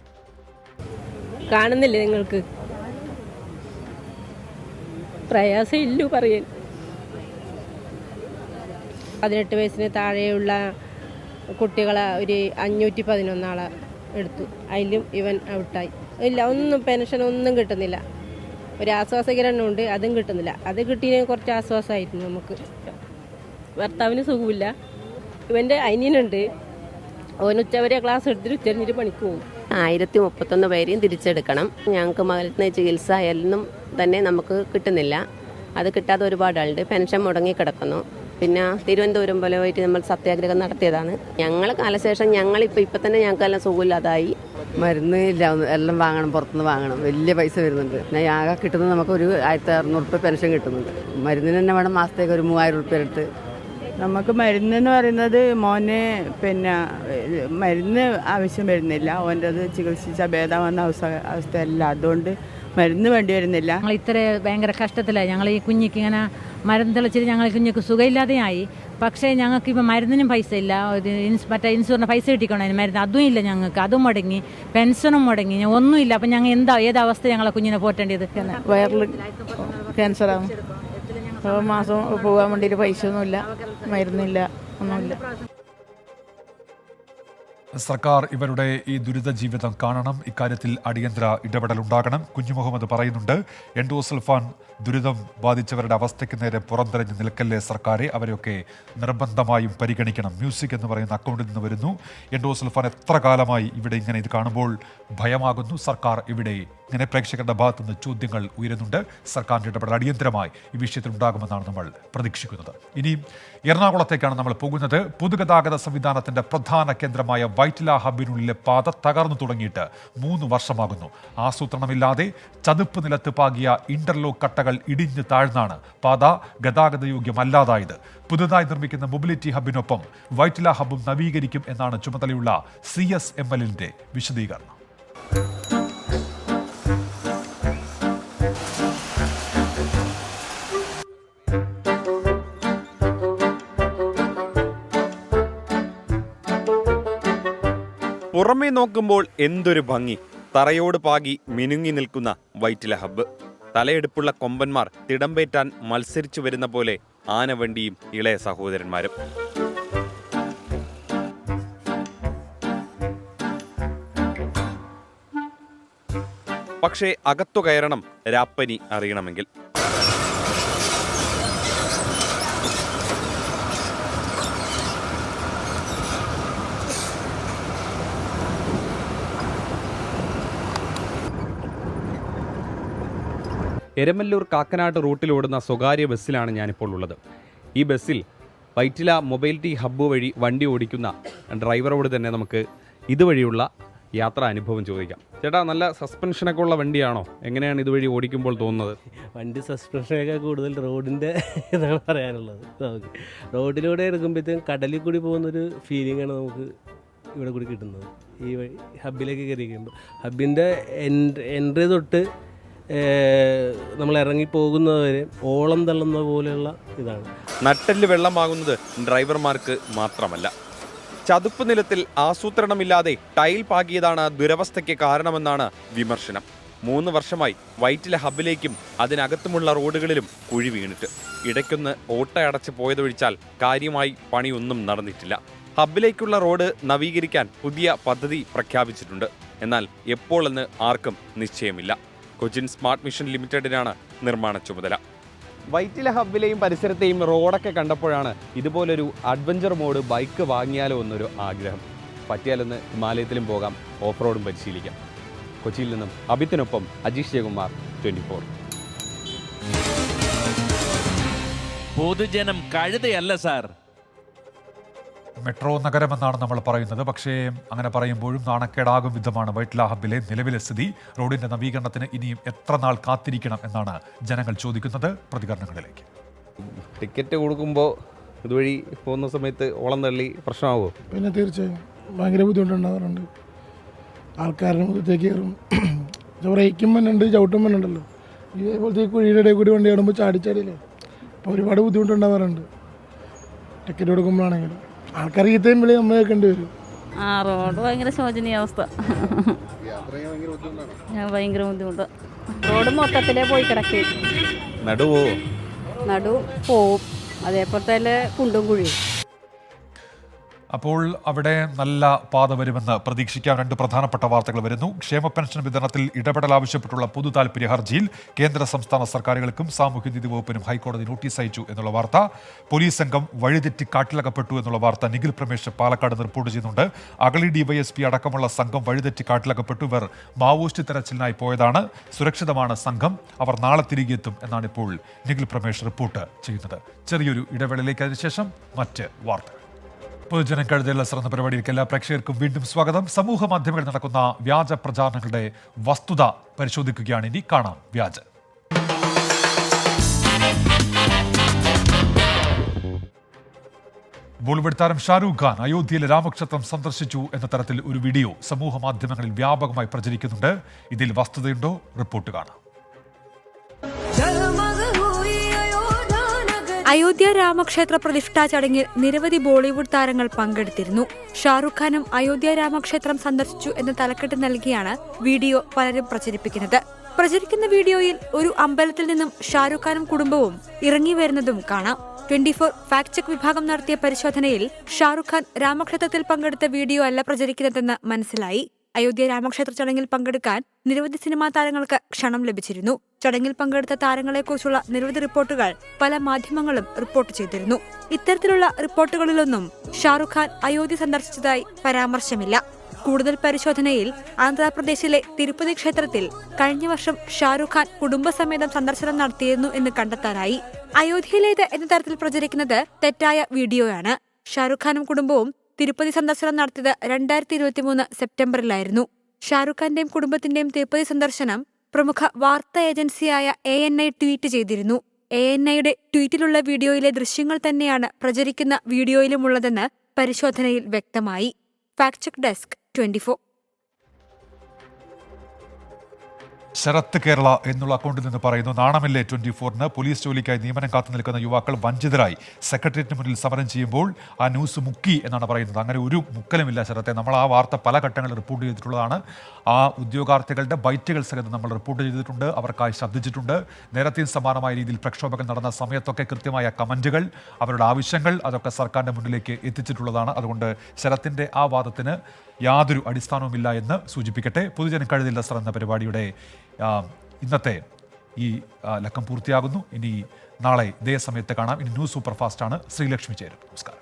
കാണുന്നില്ലേ നിങ്ങൾക്ക്? പ്രയാസം ഇല്ലു പറയാൻ. 18 വയസ്സിന് താഴെയുള്ള കുട്ടികളെ ഒരു 511 ആളെ എടുത്തു. അതിലും ഇവൻ ഔട്ടായി. ഇല്ല, ഒന്നും പെൻഷൻ ഒന്നും കിട്ടുന്നില്ല. ഒരു ആശ്വാസകരമുണ്ട്, അതും കിട്ടുന്നില്ല. അത് കിട്ടിയതിന് കുറച്ച് ആശ്വാസമായിരുന്നു നമുക്ക്. ഭർത്താവിന് സുഖമില്ല, ഇവൻ്റെ അനിയനുണ്ട്, അവൻ ഉച്ചവരെ ക്ലാസ് എടുത്തിട്ട് ഉച്ചരിഞ്ഞിട്ട് പണിക്ക് പോകും. 1031 പേരെയും തിരിച്ചെടുക്കണം. ഞങ്ങൾക്ക് മകത്തിന് ചികിത്സ എല്ലാം തന്നെ നമുക്ക് കിട്ടുന്നില്ല. അത് കിട്ടാതെ ഒരുപാട് ആളുണ്ട്. പെൻഷൻ മുടങ്ങി കിടക്കുന്നു. പിന്നെ തിരുവനന്തപുരം പോലെ പോയിട്ട് നമ്മൾ സത്യാഗ്രഹം നടത്തിയതാണ്. ഞങ്ങൾ കാലശേഷം ഇപ്പം തന്നെ ഞങ്ങൾക്കെല്ലാം സുഖമില്ലാതായി. മരുന്ന് ഇല്ല, എല്ലാം വാങ്ങണം, പുറത്തുനിന്ന് വാങ്ങണം, വലിയ പൈസ വരുന്നുണ്ട്. പിന്നെ ആകെ കിട്ടുന്നത് നമുക്കൊരു 1600 പെൻഷൻ കിട്ടുന്നുണ്ട്. മരുന്നിന് തന്നെ വേണം മാസത്തേക്ക് ഒരു 3000 അടുത്ത്. നമുക്ക് മരുന്നെന്ന് പറയുന്നത് മോന് പിന്നെ മരുന്ന് ആവശ്യം വരുന്നില്ല. ഓൻ്റെ അത് ചികിത്സിച്ച ഭേദമാകുന്ന അവസ്ഥയല്ല, അതുകൊണ്ട് മരുന്ന് വേണ്ടി വരുന്നില്ല. ഞങ്ങൾ ഇത്ര ഭയങ്കര കഷ്ടത്തിലായി. ഞങ്ങൾ ഈ കുഞ്ഞിക്ക് ഇങ്ങനെ മരുന്ന് തെളിച്ചിട്ട് ഞങ്ങൾ കുഞ്ഞിക്ക് സുഖമില്ലാതെയായി. പക്ഷേ ഞങ്ങൾക്ക് ഇപ്പോൾ മരുന്നിനും പൈസ ഇല്ല. മറ്റേ ഇൻഷുറിന് പൈസ കിട്ടിക്കൊണ്ടതിന് മരുന്ന് അതും ഇല്ല ഞങ്ങൾക്ക്. അതും മുടങ്ങി, പെൻഷനും മുടങ്ങി, ഒന്നുമില്ല. അപ്പം ഞങ്ങൾ ഏതവസ്ഥ ഞങ്ങളെ കുഞ്ഞിനെ പോറ്റേണ്ടത്? വയറിൽ ക്യാൻസറാണ്. മാസം പോകാൻ വേണ്ടിയിട്ട് പൈസ ഒന്നുമില്ല, മരുന്നില്ല, ഒന്നുമില്ല. സർക്കാർ ഇവരുടെ ഈ ദുരിത ജീവിതം കാണണം. ഇക്കാര്യത്തിൽ അടിയന്തര ഇടപെടൽ ഉണ്ടാകണം. കുഞ്ഞു മുഹമ്മദ് പറയുന്നുണ്ട്, എൻഡോസൾഫാൻ ദുരിതം ബാധിച്ചവരുടെ അവസ്ഥയ്ക്ക് നേരെ പുറംതിരഞ്ഞ് നിൽക്കല്ലേ സർക്കാരെ, അവരെയൊക്കെ നിർബന്ധമായും പരിഗണിക്കണം. മ്യൂസിക് എന്ന് പറയുന്ന അക്കൗണ്ടിൽ നിന്ന് വരുന്നു. എൻഡോസൾഫാൻ എത്ര കാലമായി ഇവിടെ ഇങ്ങനെ ഇത് കാണുമ്പോൾ ഭയമാകുന്നു. സർക്കാർ ഇവിടെ ഇങ്ങനെ പ്രേക്ഷകരുടെ ഭാഗത്തുനിന്ന് ചോദ്യങ്ങൾ ഉയരുന്നുണ്ട്. സർക്കാരിൻ്റെ ഇടപെടൽ അടിയന്തരമായി ഈ വിഷയത്തിൽ ഉണ്ടാകുമെന്നാണ് നമ്മൾ പ്രതീക്ഷിക്കുന്നത്. ഇനിയും എറണാകുളത്തേക്കാണ് നമ്മൾ പോകുന്നത്. പൊതുഗതാഗത സംവിധാനത്തിൻ്റെ പ്രധാന കേന്ദ്രമായ വൈറ്റില ഹബിനുള്ളിലെ പാത തകർന്നു തുടങ്ങിയിട്ട് 3 വർഷമാകുന്നു. ആസൂത്രണമില്ലാതെ ചതുപ്പ് നിലത്ത് പാകിയ ഇന്റർലോക്ക് കട്ടകൾ ഇടിഞ്ഞ് താഴ്ന്നാണ് പാത ഗതാഗതയോഗ്യമല്ലാതായത്. പുതുതായി നിർമ്മിക്കുന്ന മൊബിലിറ്റി ഹബിനൊപ്പം വൈറ്റില ഹബും നവീകരിക്കും എന്നാണ് ചുമതലയുള്ള CSML-ന്റെ വിശദീകരണം. പുറമേ നോക്കുമ്പോൾ എന്തൊരു ഭംഗി! തറയോട് പാകി മിനുങ്ങി നിൽക്കുന്ന വൈറ്റില ഹബ്ബ്. തലയെടുപ്പുള്ള കൊമ്പന്മാർ തിടമ്പേറ്റാൻ മത്സരിച്ചു വരുന്ന പോലെ ആനവണ്ടിയും ഇളയ സഹോദരന്മാരും. പക്ഷേ അകത്തു കയറണം രാപ്പനി അറിയണമെങ്കിൽ. എരമല്ലൂർ കാക്കനാട് റൂട്ടിലോടുന്ന സ്വകാര്യ ബസ്സിലാണ് ഞാനിപ്പോൾ ഉള്ളത്. ഈ ബസ്സിൽ വൈറ്റില മൊബൈലിറ്റി ഹബ്ബ് വഴി വണ്ടി ഓടിക്കുന്ന ഡ്രൈവറോട് തന്നെ നമുക്ക് ഇതുവഴിയുള്ള യാത്രാ അനുഭവം ചോദിക്കാം. ചേട്ടാ, നല്ല സസ്പെൻഷനൊക്കെ ഉള്ള വണ്ടിയാണോ? എങ്ങനെയാണ് ഇതുവഴി ഓടിക്കുമ്പോൾ തോന്നുന്നത്? വണ്ടി സസ്പെൻഷനൊക്കെ കൂടുതൽ റോഡിൻ്റെ ഇതാണ് പറയാനുള്ളത്. നമുക്ക് റോഡിലൂടെ എടുക്കുമ്പോഴത്തേക്കും കടലിൽ കൂടി പോകുന്നൊരു ഫീലിംഗാണ് നമുക്ക് ഇവിടെ കൂടി കിട്ടുന്നത്. ഈ വഴി ഹബ്ബിലേക്ക് കയറി കഴിയുമ്പോൾ ഹബ്ബിൻ്റെ എൻട്രി തൊട്ട് നമ്മൾ ഇറങ്ങിപ്പോകുന്നവരെ ഓളം തള്ളുന്ന പോലെയുള്ള ഇതാണ്. നട്ടെല്ല് വെള്ളമാകുന്നത് ഡ്രൈവർമാർക്ക് മാത്രമല്ല. ചതുപ്പ് നിലത്തിൽ ആസൂത്രണമില്ലാതെ ടൈൽ പാകിയതാണ് ദുരവസ്ഥയ്ക്ക് കാരണമെന്നാണ് വിമർശനം. 3 വർഷമായി വൈറ്റില ഹബ്ബിലേക്കും അതിനകത്തുമുള്ള റോഡുകളിലും കുഴി വീണിട്ട് ഇടയ്ക്കൊന്ന് ഓട്ടയടച്ച് പോയതൊഴിച്ചാൽ കാര്യമായി പണിയൊന്നും നടന്നിട്ടില്ല. ഹബ്ബിലേക്കുള്ള റോഡ് നവീകരിക്കാൻ പുതിയ പദ്ധതി പ്രഖ്യാപിച്ചിട്ടുണ്ട്. എന്നാൽ എപ്പോഴെന്ന് ആർക്കും നിശ്ചയമില്ല. കൊച്ചിൻ സ്മാർട്ട് മിഷൻ ലിമിറ്റഡിനാണ് നിർമ്മാണ ചുമതല. വൈറ്റില ഹബ്ബിലെയും പരിസരത്തെയും റോഡൊക്കെ കണ്ടപ്പോഴാണ് ഇതുപോലൊരു അഡ്വഞ്ചർ മോഡ് ബൈക്ക് വാങ്ങിയാലോ എന്നൊരു ആഗ്രഹം. പറ്റിയാലൊന്ന് ഹിമാലയത്തിലും പോകാം, ഓഫ് റോഡും പരിശീലിക്കാം. കൊച്ചിയിൽ നിന്നും അഭിത്തിനൊപ്പം അജീഷ് ജയകുമാർ, 24. പൊതുജനം കഴുതയല്ല സാർ. മെട്രോ നഗരമെന്നാണ് നമ്മൾ പറയുന്നത്. പക്ഷേ അങ്ങനെ പറയുമ്പോഴും നാണക്കേടാകും വിധമാണ് വൈറ്റില ഹബ്ബിലെ നിലവിലെ സ്ഥിതി. റോഡിന്റെ നവീകരണത്തിന് ഇനിയും എത്ര നാൾ കാത്തിരിക്കണം എന്നാണ് ജനങ്ങൾ ചോദിക്കുന്നത്. പ്രതികരണങ്ങളിലേക്ക്. ടിക്കറ്റ് കൊടുക്കുമ്പോൾ ഇതുവഴി പോകുന്ന സമയത്ത് ഓളം തള്ളി പ്രശ്നമാകുമോ? പിന്നെ തീർച്ചയായും ഭയങ്കര ബുദ്ധിമുട്ടുണ്ടാകാറുണ്ട്. ആൾക്കാരുടെ മുഖത്തേക്ക് കയറും, ബ്രേക്കും മണ്ണുണ്ട്, ചവിട്ടും മണ്ണുണ്ടല്ലോ. ഇതേപോലത്തെ കുഴിയുടെ ഇടയിൽ കൂടി വണ്ടി കാണുമ്പോൾ ചാടിച്ചാടിയില്ലേ, അപ്പോൾ ഒരുപാട് ബുദ്ധിമുട്ടുണ്ടാകാറുണ്ട്. ടിക്കറ്റ് കൊടുക്കുമ്പോഴാണെങ്കിലും ആൾക്കാർ ഈത്തയും വിളി നമ്മൾ കേൾക്കേണ്ടി വരും. റോഡ് ഭയങ്കര ശോചനീയാവസ്ഥ, ഭയങ്കര ബുദ്ധിമുട്ട്. റോഡ് മൊത്തത്തിലേ പോയി കിടക്കും, നടു പോവും, അതേപോലെ തന്നെ കുണ്ടും കുഴിയും. അപ്പോൾ അവിടെ നല്ല പാത വരുമെന്ന് പ്രതീക്ഷിക്കാം. രണ്ട് പ്രധാനപ്പെട്ട വാർത്തകൾ വരുന്നു. ക്ഷേമ പെൻഷൻ വിതരണത്തിൽ ഇടപെടൽ ആവശ്യപ്പെട്ടുള്ള പൊതു താൽപര്യ ഹർജിയിൽ കേന്ദ്ര സംസ്ഥാന സർക്കാരുകൾക്കും സാമൂഹ്യനീതി വകുപ്പിനും ഹൈക്കോടതി നോട്ടീസ് അയച്ചു എന്നുള്ള വാർത്ത. പോലീസ് സംഘം വഴിതെറ്റി കാട്ടിലകപ്പെട്ടു എന്നുള്ള വാർത്ത നിഖിൽ പ്രമേശ് പാലക്കാട് റിപ്പോർട്ട് ചെയ്യുന്നുണ്ട്. അഗളി ഡിവൈഎസ്പി അടക്കമുള്ള സംഘം വഴിതെറ്റി കാട്ടിലകപ്പെട്ടു. ഇവർ മാവോയിസ്റ്റ് തെരച്ചിലിനായി പോയതാണ്. സുരക്ഷിതമാണ് സംഘം. അവർ നാളെ തിരികെ എത്തും എന്നാണ് ഇപ്പോൾ നിഖിൽ പ്രമേശ് റിപ്പോർട്ട് ചെയ്യുന്നത്. ചെറിയൊരു ഇടവേളയിലേക്ക് അതിനുശേഷം മറ്റ് വാർത്തകൾ. പൊതുജനം കഴുതയുള്ള ശ്രദ്ധ പരിപാടിയിലേക്ക് എല്ലാ പ്രേക്ഷകർക്കും വീണ്ടും സ്വാഗതം. സമൂഹ മാധ്യമങ്ങളിൽ നടക്കുന്ന വ്യാജ പ്രചാരണങ്ങളുടെ വസ്തുത പരിശോധിക്കുകയാണ് ഇനി. കാണാം വ്യാജ. ബോളിവുഡ് താരം ഷാരൂഖ് ഖാൻ അയോധ്യയിലെ രാമക്ഷേത്രം സന്ദർശിച്ചു എന്ന തരത്തിൽ ഒരു വീഡിയോ സമൂഹ മാധ്യമങ്ങളിൽ വ്യാപകമായി പ്രചരിക്കുന്നുണ്ട്. ഇതിൽ വസ്തുതയുണ്ടോ? റിപ്പോർട്ട് കാണാം. അയോധ്യ രാമക്ഷേത്ര പ്രതിഷ്ഠാ ചടങ്ങിൽ നിരവധി ബോളിവുഡ് താരങ്ങൾ പങ്കെടുത്തിരുന്നു. ഷാറുഖ് ഖാനും അയോധ്യ രാമക്ഷേത്രം സന്ദർശിച്ചു എന്ന തലക്കെട്ട് നൽകിയാണ് വീഡിയോ പലരും പ്രചരിപ്പിക്കുന്നത്. പ്രചരിക്കുന്ന വീഡിയോയിൽ ഒരു അമ്പലത്തിൽ നിന്നും ഷാറുഖ് ഖാനും കുടുംബവും ഇറങ്ങി വരുന്നതും കാണാം. 24 ഫാക്ട് ചെക്ക് വിഭാഗം നടത്തിയ പരിശോധനയിൽ ഷാറുഖ് ഖാൻ രാമക്ഷേത്രത്തിൽ പങ്കെടുത്ത വീഡിയോ അല്ല പ്രചരിക്കുന്നതെന്ന് മനസ്സിലായി. അയോധ്യ രാമക്ഷേത്ര ചടങ്ങിൽ പങ്കെടുക്കാൻ നിരവധി സിനിമാ താരങ്ങൾക്ക് ക്ഷണം ലഭിച്ചിരുന്നു. ചടങ്ങിൽ പങ്കെടുത്ത താരങ്ങളെക്കുറിച്ചുള്ള നിരവധി റിപ്പോർട്ടുകൾ പല മാധ്യമങ്ങളും റിപ്പോർട്ട് ചെയ്തിരുന്നു. ഇത്തരത്തിലുള്ള റിപ്പോർട്ടുകളിലൊന്നും ഷാറുഖ് ഖാൻ അയോധ്യ സന്ദർശിച്ചതായി പരാമർശമില്ല. കൂടുതൽ പരിശോധനയിൽ ആന്ധ്രാപ്രദേശിലെ തിരുപ്പതി ക്ഷേത്രത്തിൽ കഴിഞ്ഞ വർഷം ഷാറുഖ് ഖാൻ കുടുംബസമേതം സന്ദർശനം നടത്തിയിരുന്നു എന്ന് കണ്ടെത്താനായി. അയോധ്യയിലേത് എന്ന തരത്തിൽ പ്രചരിക്കുന്നത് തെറ്റായ വീഡിയോയാണ്. ഷാറുഖ് ഖാനും കുടുംബവും തിരുപ്പതി സന്ദർശനം നടത്തിയത് 2023 സെപ്റ്റംബറിലായിരുന്നു. ഷാറുഖ് ഖാന്റെയും കുടുംബത്തിന്റെയും തിരുപ്പതി സന്ദർശനം പ്രമുഖ വാർത്താ ഏജൻസിയായ ANI ട്വീറ്റ് ചെയ്തിരുന്നു. ANIയുടെ ട്വീറ്റിലുള്ള വീഡിയോയിലെ ദൃശ്യങ്ങൾ തന്നെയാണ് പ്രചരിക്കുന്ന വീഡിയോയിലുമുള്ളതെന്ന് പരിശോധനയിൽ വ്യക്തമായി. Fact check desk 24. Sarath Kerala എന്നുള്ള അക്കൗണ്ടിൽ നിന്ന് പറയുന്നു, നാണമില്ലേ 24-ന് പോലീസ് ജോലിക്കായി നിയമനം കാത്തു നിൽക്കുന്ന യുവാക്കൾ വഞ്ചിതരായി സെക്രട്ടേറിയറ്റിന് മുന്നിൽ സമരം ചെയ്യുമ്പോൾ ആ ന്യൂസ് മുക്കി എന്നാണ് പറയുന്നത്. അങ്ങനെ ഒരു മുക്കലുമില്ല ശരത്തെ. നമ്മൾ ആ വാർത്ത പല ഘട്ടങ്ങളിൽ റിപ്പോർട്ട് ചെയ്തിട്ടുള്ളതാണ്. ആ ഉദ്യോഗാർത്ഥികളുടെ ബൈറ്റുകൾ സഹിതം നമ്മൾ റിപ്പോർട്ട് ചെയ്തിട്ടുണ്ട്. അവർക്കായി ശബ്ദിച്ചിട്ടുണ്ട്. നേരത്തെയും സമാനമായ രീതിയിൽ പ്രക്ഷോഭങ്ങൾ നടന്ന സമയത്തൊക്കെ കൃത്യമായ കമന്റുകൾ, അവരുടെ ആവശ്യങ്ങൾ അതൊക്കെ സർക്കാരിൻ്റെ മുന്നിലേക്ക് എത്തിച്ചിട്ടുള്ളതാണ്. അതുകൊണ്ട് ശരത്തിൻ്റെ ആ വാദത്തിന് യാതൊരു അടിസ്ഥാനവുമില്ല എന്ന് സൂചിപ്പിക്കട്ടെ. പൊതുജനം കഴുതില്ല സർ എന്ന പരിപാടിയുടെ ഇന്നത്തെ ഈ ലക്കം പൂർത്തിയാകുന്നു. ഇനി നാളെ ഇതേ സമയത്ത് കാണാം. ഇനി ന്യൂസ് സൂപ്പർ ഫാസ്റ്റ് ആണ്. ശ്രീലക്ഷ്മി ചേരും. നമസ്കാരം.